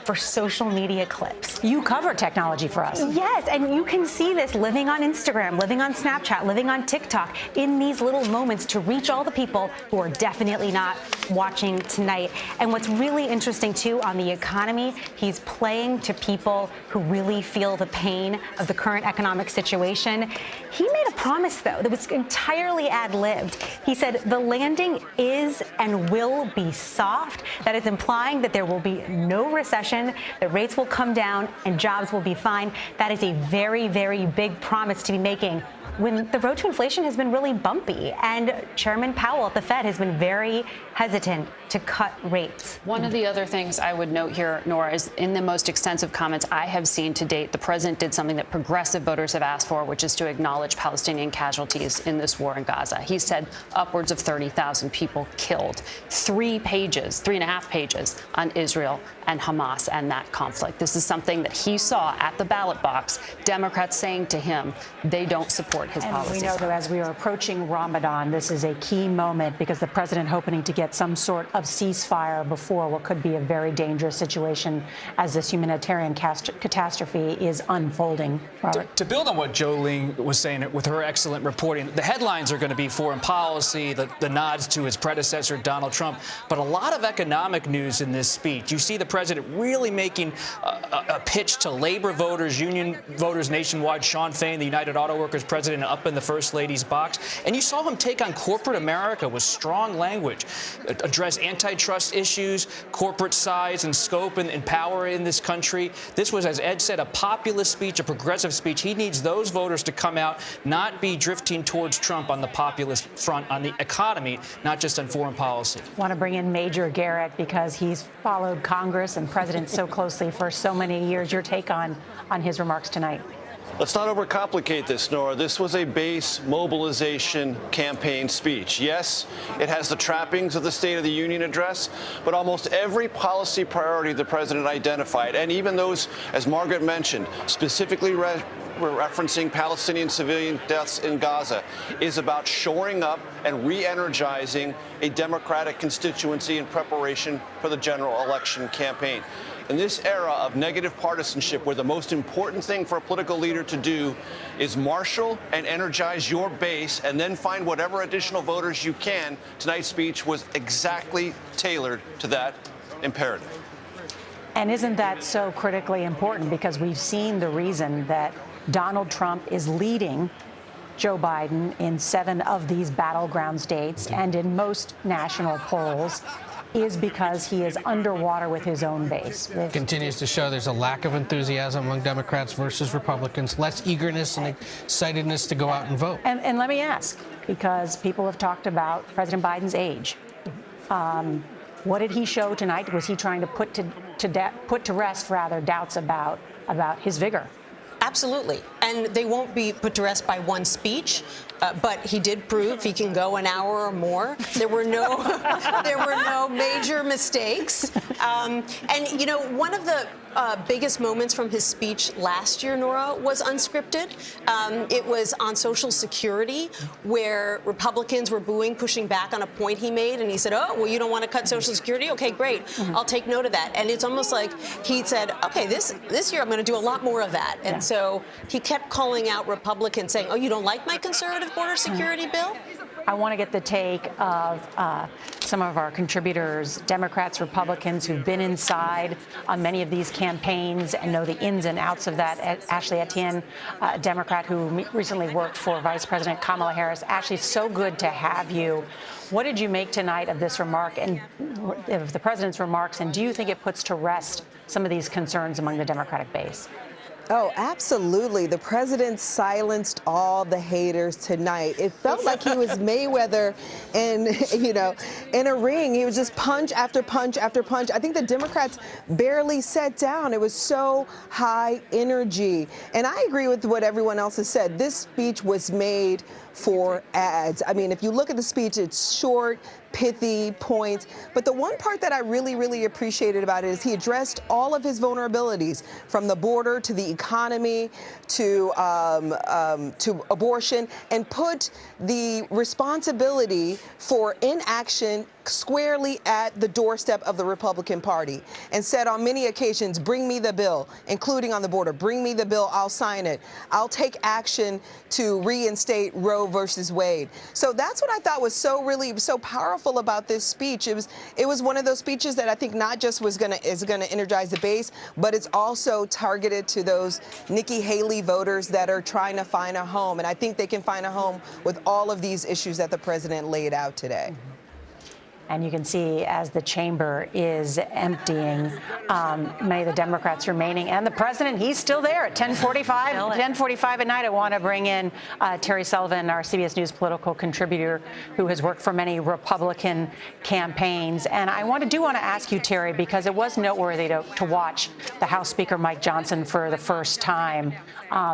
for social media clips. You cover technology for us. Yes, and you can see this living on Instagram, living on Snapchat, living on TikTok, in these little moments to reach all the people who are definitely not watching tonight. And what's really interesting, too, on the economy, he's playing to people who really feel the pain of the current economic situation. He made a promise, though, that was entirely ad-libbed. He said the landing is and will be soft. That is implying that there will be no recession, that rates will come down, and jobs will be fine. That is a very, very big promise to be making when the road to inflation has been really bumpy. And Chairman Powell at the Fed has been very hesitant to cut rates. One of the other things I would note here, Norah, is in the most extensive comments I have seen to date, the president did something that progressive voters have asked for, which is to acknowledge Palestinian casualties in this war in Gaza. He said upwards of 30,000 people killed. 3.5 pages on Israel and Hamas and that conflict. This is something that he saw at the ballot box, Democrats saying to him they don't support his policies. We know that as we are approaching Ramadan, this is a key moment because the president hoping to get some sort of ceasefire before what could be a very dangerous situation as this humanitarian catastrophe is unfolding. To build on what Jo Ling was saying with her excellent reporting, the headlines are going to be foreign policy, the nods to his predecessor, Donald Trump, but a lot of economic news in this speech. You see the president really making a pitch to labor voters, union voters nationwide. Sean Fain, the United Auto Workers president, up in the First Lady's box. And you saw him take on corporate America with strong language, address antitrust issues, corporate size and scope and power in this country. This was, as Ed said, a populist speech, a progressive speech. He needs those voters to come out, not be drifting towards Trump on the populist front, on the economy, not just on foreign policy. I want to bring in Major Garrett because he's followed Congress and presidents so closely for so many years. Your take on his remarks tonight? Let's not overcomplicate this, Norah. This was a base mobilization campaign speech. Yes, it has the trappings of the State of the Union address, but almost every policy priority the president identified, and even those, as Margaret mentioned, specifically referencing Palestinian civilian deaths in Gaza, is about shoring up and re-energizing a Democratic constituency in preparation for the general election campaign. In this era of negative partisanship, where the most important thing for a political leader to do is marshal and energize your base and then find whatever additional voters you can, tonight's speech was exactly tailored to that imperative. And isn't that so critically important? Because we've seen the reason that Donald Trump is leading Joe Biden in 7 of these battleground states and in most national polls is because he is underwater with his own base. Continues to show there's a lack of enthusiasm among Democrats versus Republicans, less eagerness and excitedness to go out and vote. And let me ask, because people have talked about President Biden's age. What did he show tonight? Was he trying to put to rest doubts about his vigor? Absolutely. And they won't be put to rest by one speech. But he did prove he can go an hour or more. There were no major mistakes. And, you know, one of the biggest moments from his speech last year, Norah, was unscripted. It was on Social Security, where Republicans were booing, pushing back on a point he made. And he said, oh, well, you don't want to cut Social Security? OK, great. I'll take note of that. And it's almost like he said, OK, this year I'm going to do a lot more of that. And so he kept calling out Republicans saying, oh, you don't like my conservative border security bill? I want to get the take of some of our contributors, Democrats, Republicans, who've been inside on many of these campaigns and know the ins and outs of that. Ashley Etienne, a Democrat who recently worked for Vice President Kamala Harris. Ashley, so good to have you. What did you make tonight of this remark and of the president's remarks, and do you think it puts to rest some of these concerns among the Democratic base? Oh, absolutely. The president silenced all the haters tonight. It felt like he was Mayweather in a ring. He was just punch after punch after punch. I think the Democrats barely sat down. It was so high energy. And I agree with what everyone else has said. This speech was made for ads. I mean, if you look at the speech, it's short, pithy points. But the one part that I really, really appreciated about it is he addressed all of his vulnerabilities, from the border to the economy to abortion, and put the responsibility for inaction squarely at the doorstep of the Republican Party, and said on many occasions, bring me the bill, including on the border. Bring me the bill. I'll sign it. I'll take action to reinstate Roe versus Wade. So that's what I thought was so powerful about this speech. It was one of those speeches that I think not just is going to energize the base, but it's also targeted to those Nikki Haley voters that are trying to find a home. And I think they can find a home with all of these issues that the president laid out today. And you can see as the chamber is emptying, many of the Democrats remaining. And the president, he's still there at 10:45 at night. I want to bring in Terry Sullivan, our CBS News political contributor, who has worked for many Republican campaigns. And I want to ask you, Terry, because it was noteworthy to watch the House Speaker Mike Johnson for the first time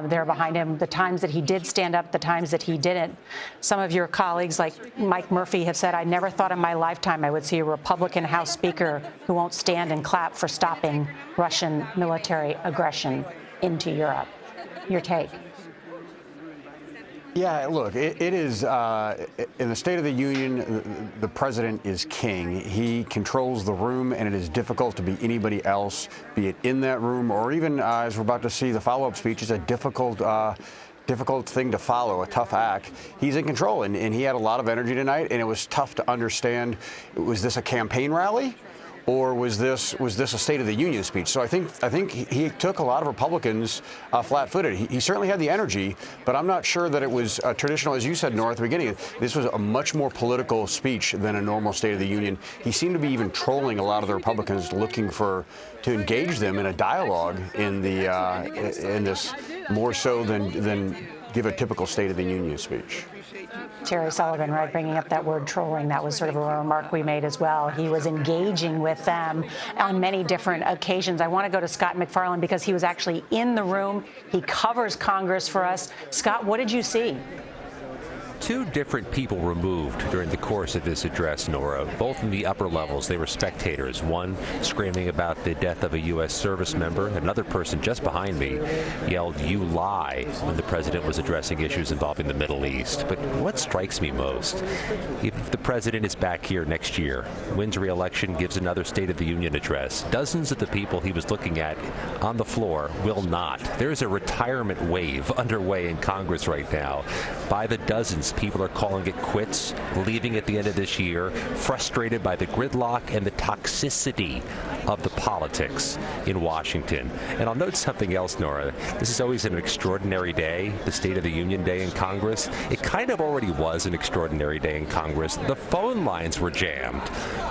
there behind him, the times that he did stand up, the times that he didn't. Some of your colleagues, like Mike Murphy, have said, I never thought in my lifetime I would see a Republican House Speaker who won't stand and clap for stopping Russian military aggression into Europe. Your take? Yeah, look, it is, in the State of the Union, the president is king. He controls the room, and it is difficult to be anybody else, be it in that room or even, as we're about to see, the follow-up speech is a difficult thing to follow, a tough act. He's in control, and he had a lot of energy tonight, and it was tough to understand, was this a campaign rally? Or was this a State of the Union speech? So I think he took a lot of Republicans flat-footed. He certainly had the energy, but I'm not sure that it was traditional, as you said, Norah, at the beginning. This was a much more political speech than a normal State of the Union. He seemed to be even trolling a lot of the Republicans, looking to engage them in a dialogue in this more so than give a typical State of the Union speech. Terry Sullivan, right, bringing up that word trolling. That was sort of a remark we made as well. He was engaging with them on many different occasions. I want to go to Scott McFarland because he was actually in the room. He covers Congress for us. Scott, what did you see? Two different people removed during the course of this address, Norah, both in the upper levels. They were spectators, one screaming about the death of a U.S. service member. Another person just behind me yelled, "You lie," when the president was addressing issues involving the Middle East. But what strikes me most, if the president is back here next year, wins re-election, gives another State of the Union address, dozens of the people he was looking at on the floor will not. There's a retirement wave underway in Congress right now. By the dozens, people are calling it quits, leaving at the end of this year, frustrated by the gridlock and the toxicity of the politics in Washington. And I'll note something else, Norah. This is always an extraordinary day, the State of the Union Day in Congress. It kind of already was an extraordinary day in Congress. The phone lines were jammed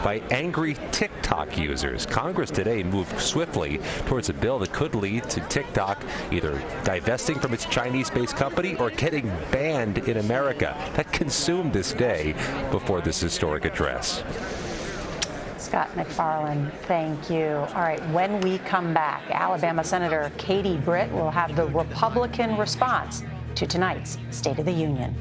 by angry TikTok users. Congress today moved swiftly towards a bill that could lead to TikTok either divesting from its Chinese-based company or getting banned in America. That consumed this day before this historic address. Scott McFarland, thank you. All right, when we come back, Alabama Senator Katie Britt will have the Republican response to tonight's State of the Union.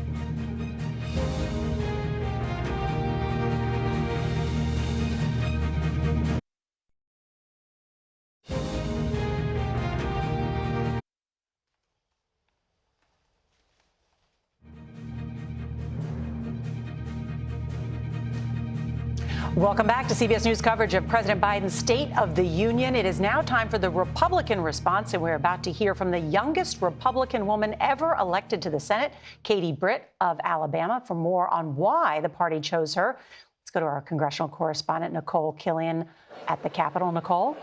Welcome back to CBS News coverage of President Biden's State of the Union. It is now time for the Republican response, and we're about to hear from the youngest Republican woman ever elected to the Senate, Katie Britt of Alabama. For more on why the party chose her, let's go to our congressional correspondent, Nicole Killian at the Capitol. Nicole?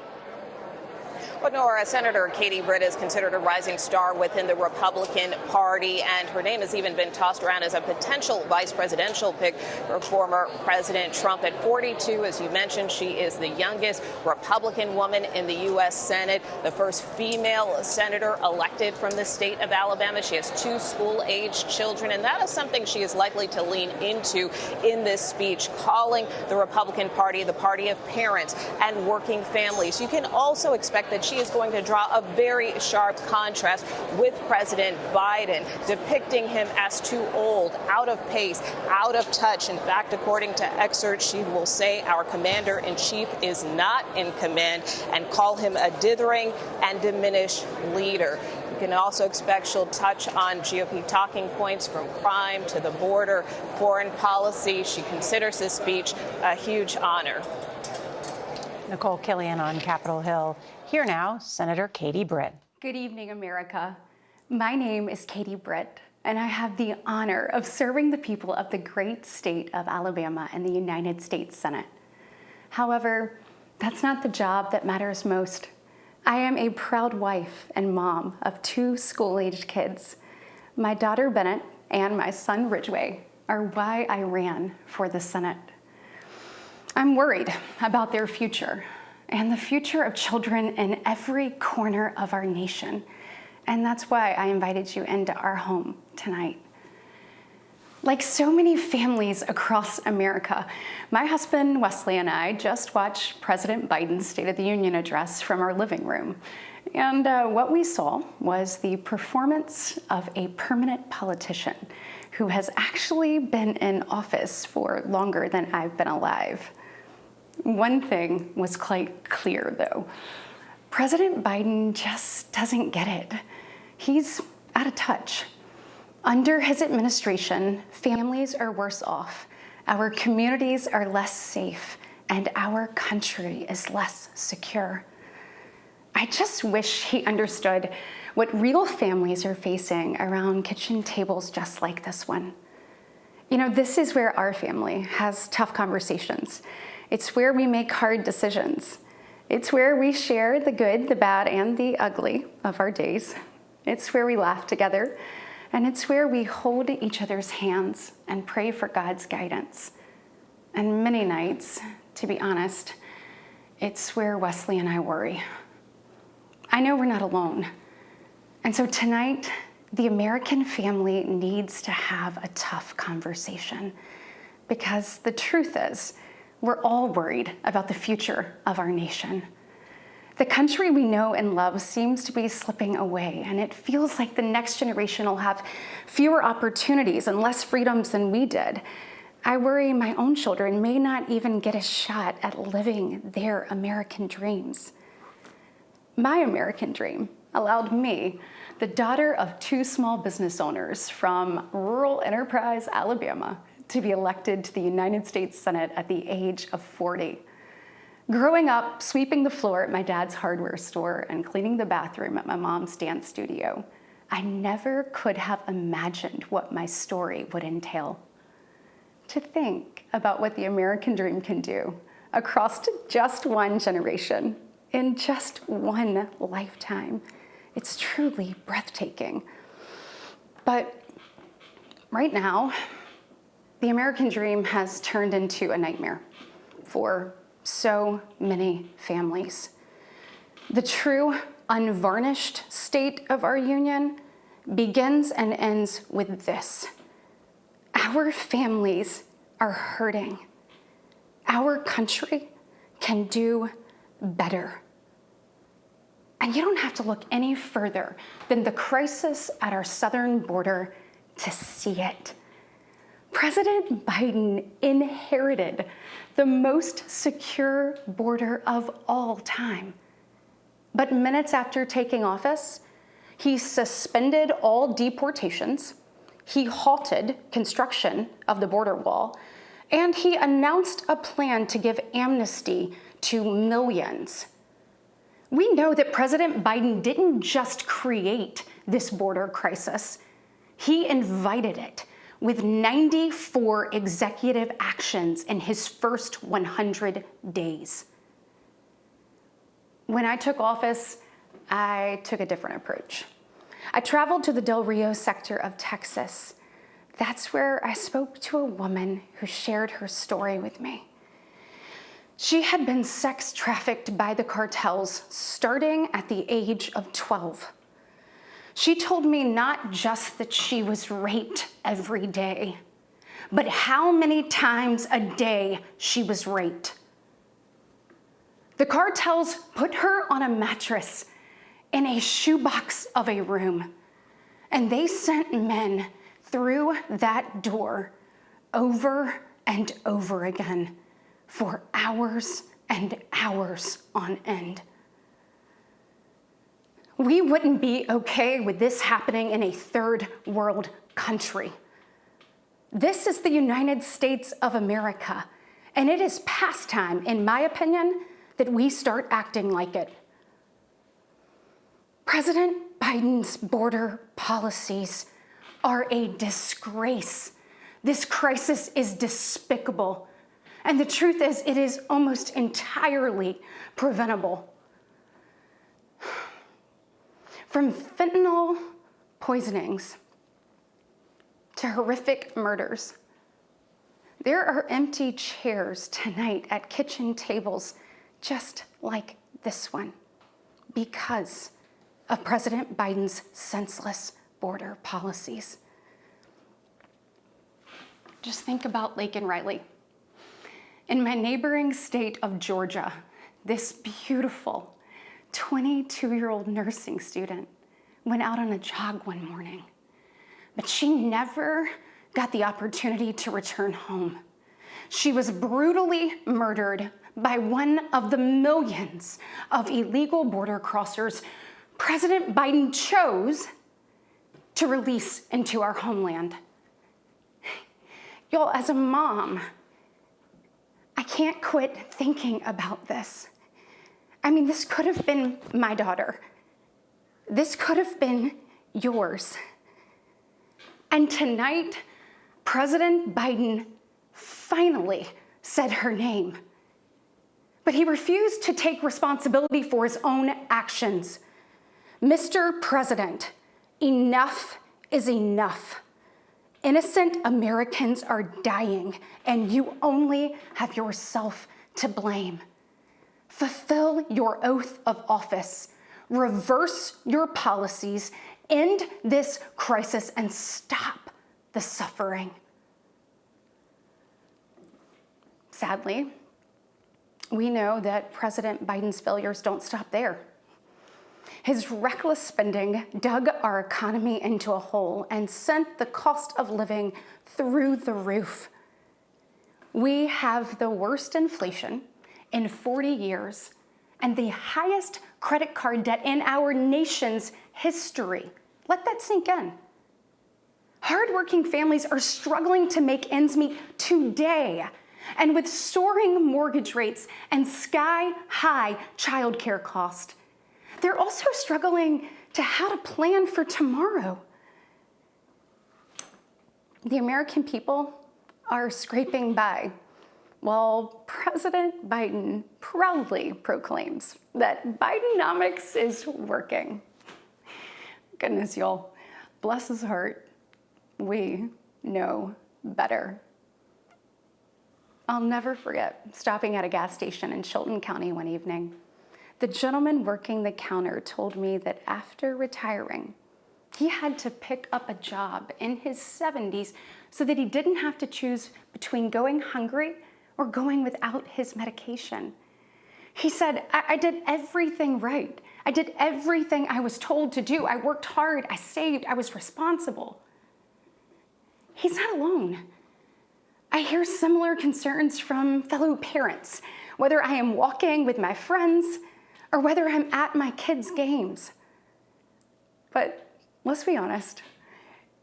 Well, Norah, Senator Katie Britt is considered a rising star within the Republican Party, and her name has even been tossed around as a potential vice presidential pick for former President Trump. At 42, as you mentioned, she is the youngest Republican woman in the U.S. Senate, the first female senator elected from the state of Alabama. She has 2 school-age children, and that is something she is likely to lean into in this speech, calling the Republican Party the party of parents and working families. You can also expect that she is going to draw a very sharp contrast with President Biden, depicting him as too old, out of pace, out of touch. In fact, according to excerpts, she will say our commander-in-chief is not in command and call him a dithering and diminished leader. You can also expect she'll touch on GOP talking points from crime to the border, foreign policy. She considers this speech a huge honor. Nicole Killian on Capitol Hill. Here now, Senator Katie Britt. Good evening, America. My name is Katie Britt, and I have the honor of serving the people of the great state of Alabama in the United States Senate. However, that's not the job that matters most. I am a proud wife and mom of 2 school-aged kids. My daughter Bennett and my son Ridgway are why I ran for the Senate. I'm worried about their future and the future of children in every corner of our nation. And that's why I invited you into our home tonight. Like so many families across America, my husband Wesley and I just watched President Biden's State of the Union address from our living room. And what we saw was the performance of a permanent politician who has actually been in office for longer than I've been alive. One thing was quite clear, though. President Biden just doesn't get it. He's out of touch. Under his administration, families are worse off, our communities are less safe, and our country is less secure. I just wish he understood what real families are facing around kitchen tables just like this one. You know, this is where our family has tough conversations. It's where we make hard decisions. It's where we share the good, the bad, and the ugly of our days. It's where we laugh together, and it's where we hold each other's hands and pray for God's guidance. And many nights, to be honest, it's where Wesley and I worry. I know we're not alone. And so tonight, the American family needs to have a tough conversation, because the truth is, we're all worried about the future of our nation. The country we know and love seems to be slipping away, and it feels like the next generation will have fewer opportunities and less freedoms than we did. I worry my own children may not even get a shot at living their American dreams. My American dream allowed me, the daughter of 2 small business owners from rural Enterprise, Alabama, to be elected to the United States Senate at the age of 40. Growing up, sweeping the floor at my dad's hardware store and cleaning the bathroom at my mom's dance studio, I never could have imagined what my story would entail. To think about what the American dream can do across just one generation, in just one lifetime, it's truly breathtaking. But right now, the American dream has turned into a nightmare for so many families. The true, unvarnished state of our union begins and ends with this. Our families are hurting. Our country can do better. And you don't have to look any further than the crisis at our southern border to see it. President Biden inherited the most secure border of all time. But minutes after taking office, he suspended all deportations, he halted construction of the border wall, And he announced a plan to give amnesty to millions. We know that President Biden didn't just create this border crisis. He invited it with 94 executive actions in his first 100 days. When I took office, I took a different approach. I traveled to the Del Rio sector of Texas. That's where I spoke to a woman who shared her story with me. She had been sex trafficked by the cartels starting at the age of 12. She told me not just that she was raped every day, but how many times a day she was raped. The cartels put her on a mattress in a shoebox of a room, and they sent men through that door over and over again for hours and hours on end. We wouldn't be okay with this happening in a third world country. This is the United States of America, and it is past time, in my opinion, that we start acting like it. President Biden's border policies are a disgrace. This crisis is despicable. And the truth is, it is almost entirely preventable. From fentanyl poisonings to horrific murders, there are empty chairs tonight at kitchen tables just like this one because of President Biden's senseless border policies. Just think about Laken Riley. In my neighboring state of Georgia, this beautiful 22-year-old nursing student went out on a jog one morning, but she never got the opportunity to return home. She was brutally murdered by one of the millions of illegal border crossers President Biden chose to release into our homeland. Y'all, as a mom, I can't quit thinking about this. I mean, this could have been my daughter. This could have been yours. And tonight, President Biden finally said her name. But he refused to take responsibility for his own actions. Mr. President, enough is enough. Innocent Americans are dying, and you only have yourself to blame. Fulfill your oath of office, reverse your policies, end this crisis, and stop the suffering. Sadly, we know that President Biden's failures don't stop there. His reckless spending dug our economy into a hole and sent the cost of living through the roof. We have the worst inflation in 40 years and the highest credit card debt in our nation's history. Let that sink in. Hardworking families are struggling to make ends meet today, and with soaring mortgage rates and sky-high childcare costs, they're also struggling to how to plan for tomorrow. The American people are scraping by while President Biden proudly proclaims that Bidenomics is working. Goodness, y'all, bless his heart, we know better. I'll never forget stopping at a gas station in Chilton County one evening. The gentleman working the counter told me that after retiring, he had to pick up a job in his 70s so that he didn't have to choose between going hungry or going without his medication. He said, I did everything right. I did everything I was told to do. I worked hard, I saved, I was responsible. He's not alone. I hear similar concerns from fellow parents, whether I am walking with my friends or whether I'm at my kids' games. But let's be honest,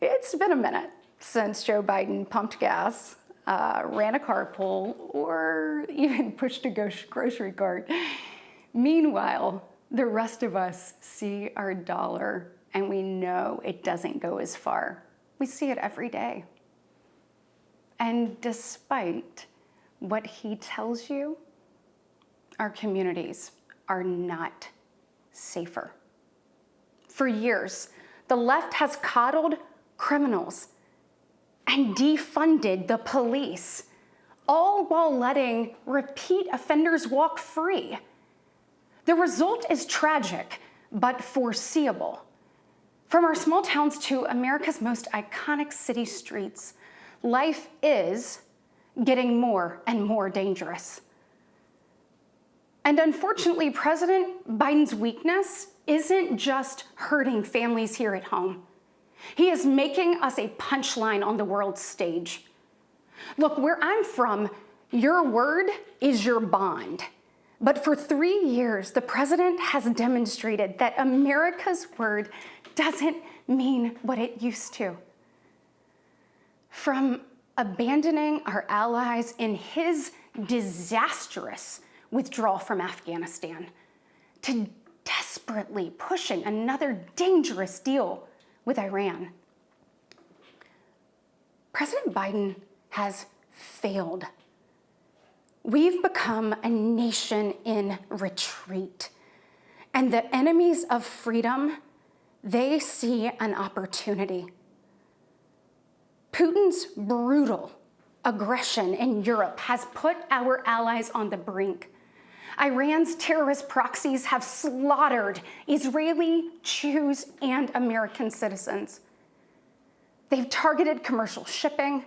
it's been a minute since Joe Biden pumped gas ran a carpool, or even pushed a grocery cart. Meanwhile, the rest of us see our dollar and we know it doesn't go as far. We see it every day. And despite what he tells you, our communities are not safer. For years, the left has coddled criminals and defunded the police, all while letting repeat offenders walk free. The result is tragic, but foreseeable. From our small towns to America's most iconic city streets, life is getting more and more dangerous. And unfortunately, President Biden's weakness isn't just hurting families here at home. He is making us a punchline on the world stage. Look, where I'm from, your word is your bond. But for 3 years, the president has demonstrated that America's word doesn't mean what it used to. From abandoning our allies in his disastrous withdrawal from Afghanistan to desperately pushing another dangerous deal with Iran, President Biden has failed. We've become a nation in retreat, and the enemies of freedom, they see an opportunity. Putin's brutal aggression in Europe has put our allies on the brink. Iran's terrorist proxies have slaughtered Israeli, Jews, and American citizens. They've targeted commercial shipping,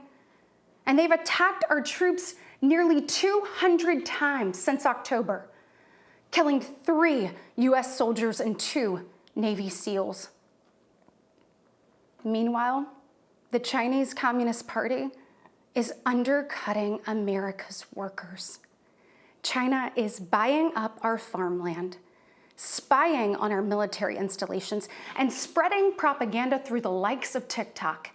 and they've attacked our troops nearly 200 times since October, killing 3 U.S. soldiers and 2 Navy SEALs. Meanwhile, the Chinese Communist Party is undercutting America's workers. China is buying up our farmland, spying on our military installations, and spreading propaganda through the likes of TikTok.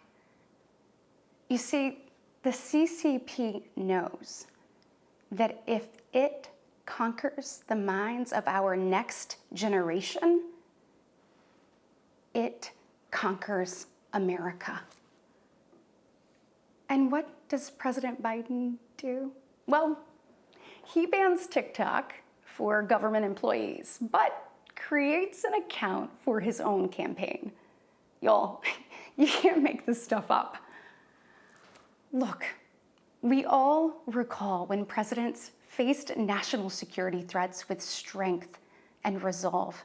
You see, the CCP knows that if it conquers the minds of our next generation, it conquers America. And what does President Biden do? Well, he bans TikTok for government employees, but creates an account for his own campaign. Y'all, you can't make this stuff up. Look, we all recall when presidents faced national security threats with strength and resolve.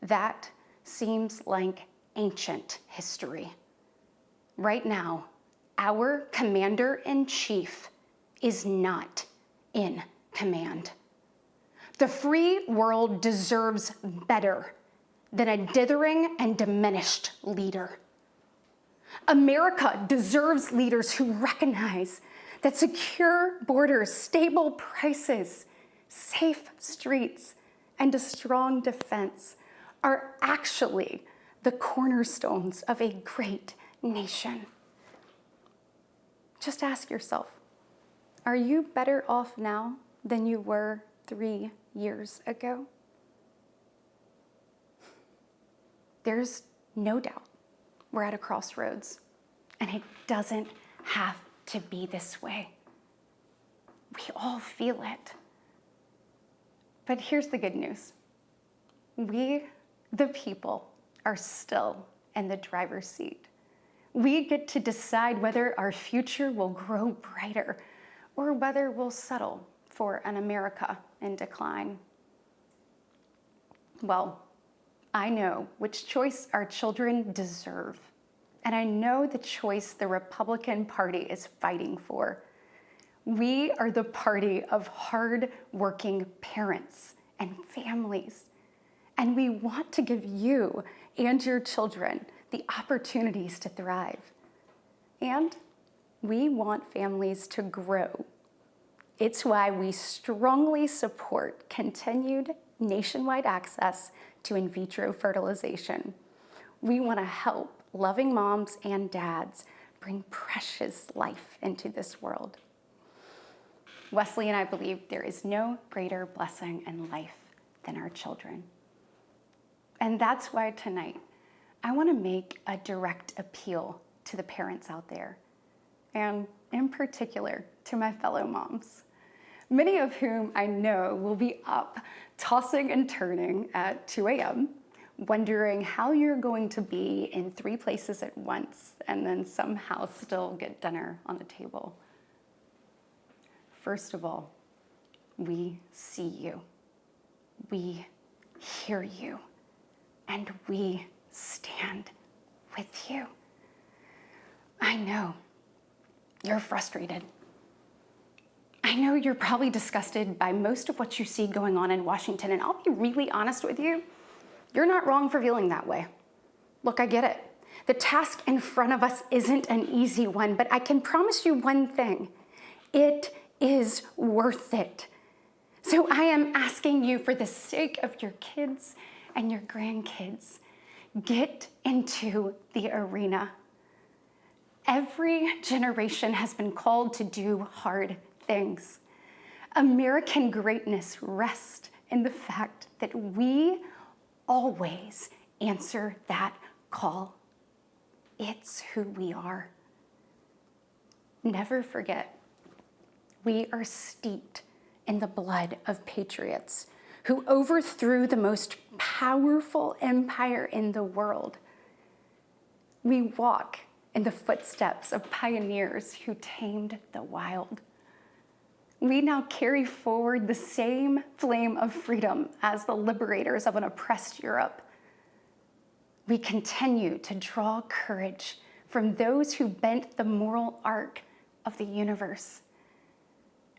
That seems like ancient history. Right now, our commander-in-chief is not in command. The free world deserves better than a dithering and diminished leader. America deserves leaders who recognize that secure borders, stable prices, safe streets, and a strong defense are actually the cornerstones of a great nation. Just ask yourself, are you better off now than you were 3 years ago? There's no doubt we're at a crossroads, and it doesn't have to be this way. We all feel it. But here's the good news. We, the people, are still in the driver's seat. We get to decide whether our future will grow brighter or whether we'll settle for an America in decline. Well, I know which choice our children deserve, and I know the choice the Republican Party is fighting for. We are the party of hard-working parents and families, and we want to give you and your children the opportunities to thrive. And we want families to grow. It's why we strongly support continued nationwide access to in vitro fertilization. We want to help loving moms and dads bring precious life into this world. Wesley and I believe there is no greater blessing in life than our children. And that's why tonight I want to make a direct appeal to the parents out there, and in particular to my fellow moms, many of whom I know will be up tossing and turning at 2 a.m., wondering how you're going to be in 3 places at once and then somehow still get dinner on the table. First of all, we see you, we hear you, and we stand with you. I know you're frustrated. I know you're probably disgusted by most of what you see going on in Washington, and I'll be really honest with you, you're not wrong for feeling that way. Look, I get it. The task in front of us isn't an easy one, but I can promise you one thing. It is worth it. So I am asking you, for the sake of your kids and your grandkids, get into the arena. Every generation has been called to do hard things. American greatness rests in the fact that we always answer that call. It's who we are. Never forget, we are steeped in the blood of patriots who overthrew the most powerful empire in the world. We walk in the footsteps of pioneers who tamed the wild. We now carry forward the same flame of freedom as the liberators of an oppressed Europe. We continue to draw courage from those who bent the moral arc of the universe.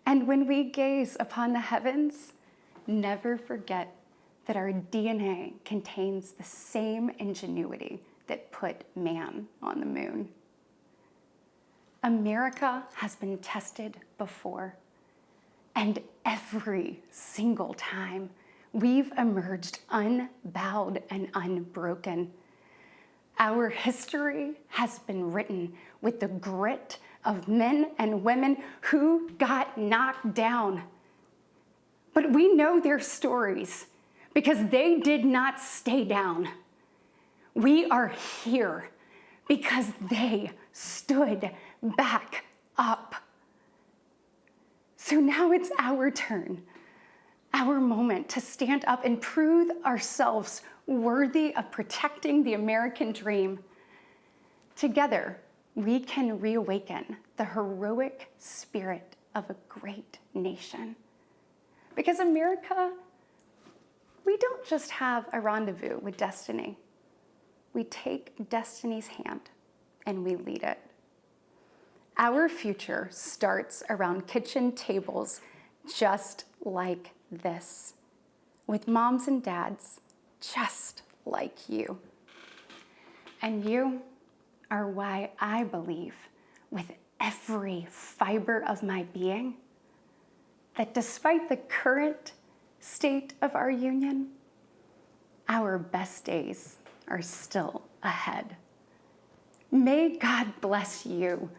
And when we gaze upon the heavens, never forget that our DNA contains the same ingenuity that put man on the moon. America has been tested before, and every single time we've emerged unbowed and unbroken. Our history has been written with the grit of men and women who got knocked down. But we know their stories because they did not stay down. We are here because they stood back up. So now it's our turn, our moment to stand up and prove ourselves worthy of protecting the American dream. Together, we can reawaken the heroic spirit of a great nation. Because America, we don't just have a rendezvous with destiny. We take destiny's hand and we lead it. Our future starts around kitchen tables just like this, with moms and dads just like you. And you are why I believe with every fiber of my being that despite the current state of our union, our best days are still ahead. May God bless you,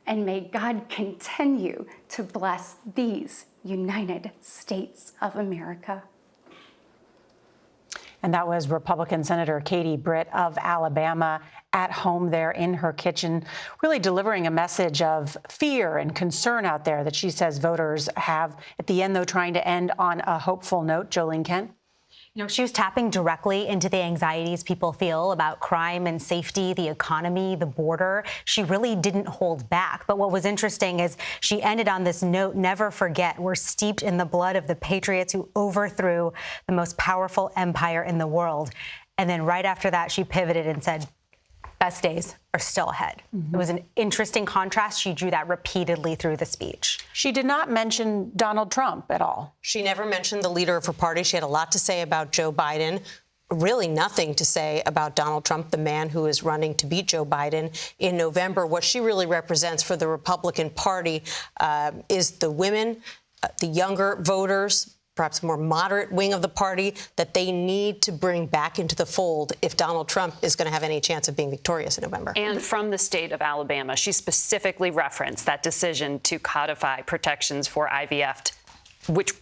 and may God continue to bless these United States of America. And that was Republican Senator Katie Britt of Alabama at home there in her kitchen, really delivering a message of fear and concern out there that she says voters have. At the end, though, trying to end on a hopeful note. Jolene Kent. You know, she was tapping directly into the anxieties people feel about crime and safety, the economy, the border. She really didn't hold back. But what was interesting is she ended on this note, never forget, we're steeped in the blood of the patriots who overthrew the most powerful empire in the world. And then right after that, she pivoted and said, best days are still ahead. It was an interesting contrast. She drew that repeatedly through the speech. She did not mention Donald Trump at all. She never mentioned the leader of her party. She had a lot to say about Joe Biden, really nothing to say about Donald Trump, the man who is running to beat Joe Biden in November. What she really represents for the Republican Party is the women, the younger voters, perhaps more moderate wing of the party that they need to bring back into the fold if Donald Trump is going to have any chance of being victorious in November. And from the state of Alabama, she specifically referenced that decision to codify protections for IVF, which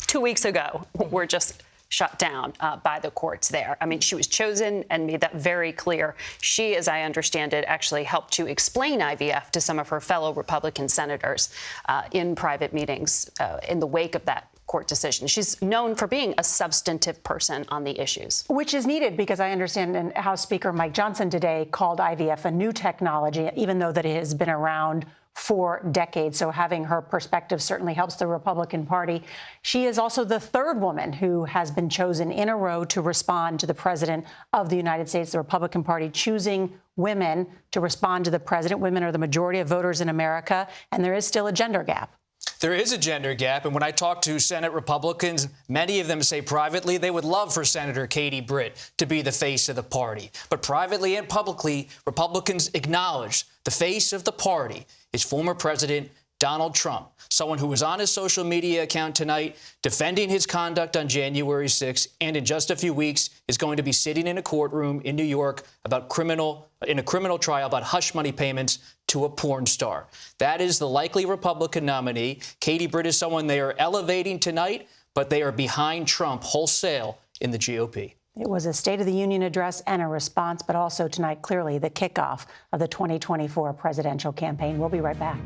2 weeks ago were just shut down by the courts there. I mean, she was chosen and made that very clear. She, as I understand it, actually helped to explain IVF to some of her fellow Republican senators in private meetings in the wake of that court decision. She's known for being a substantive person on the issues. Which is needed because I understand and House Speaker Mike Johnson today called IVF a new technology, even though that it has been around for decades. So having her perspective certainly helps the Republican Party. She is also the third woman who has been chosen in a row to respond to the president of the United States, the Republican Party choosing women to respond to the president. Women are the majority of voters in America, and there is still a gender gap. There is a gender gap, and when I talk to Senate Republicans, many of them say privately they would love for Senator Katie Britt to be the face of the party. But privately and publicly, Republicans acknowledge the face of the party is former President Donald Trump, someone who was on his social media account tonight defending his conduct on January 6th, and in just a few weeks is going to be sitting in a courtroom in New York about in a criminal trial about hush money payments to a porn star. That is the likely Republican nominee. Katie Britt is someone they are elevating tonight, but they are behind Trump wholesale in the GOP. It was a State of the Union address and a response, but also tonight, clearly, the kickoff of the 2024 presidential campaign. We'll be right back.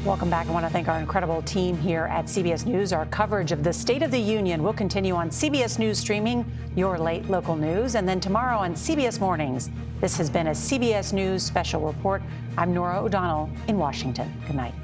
Welcome back. I want to thank our incredible team here at CBS News. Our coverage of the State of the Union will continue on CBS News Streaming, your late local news, and then tomorrow on CBS Mornings. This has been a CBS News special report. I'm Norah O'Donnell in Washington. Good night.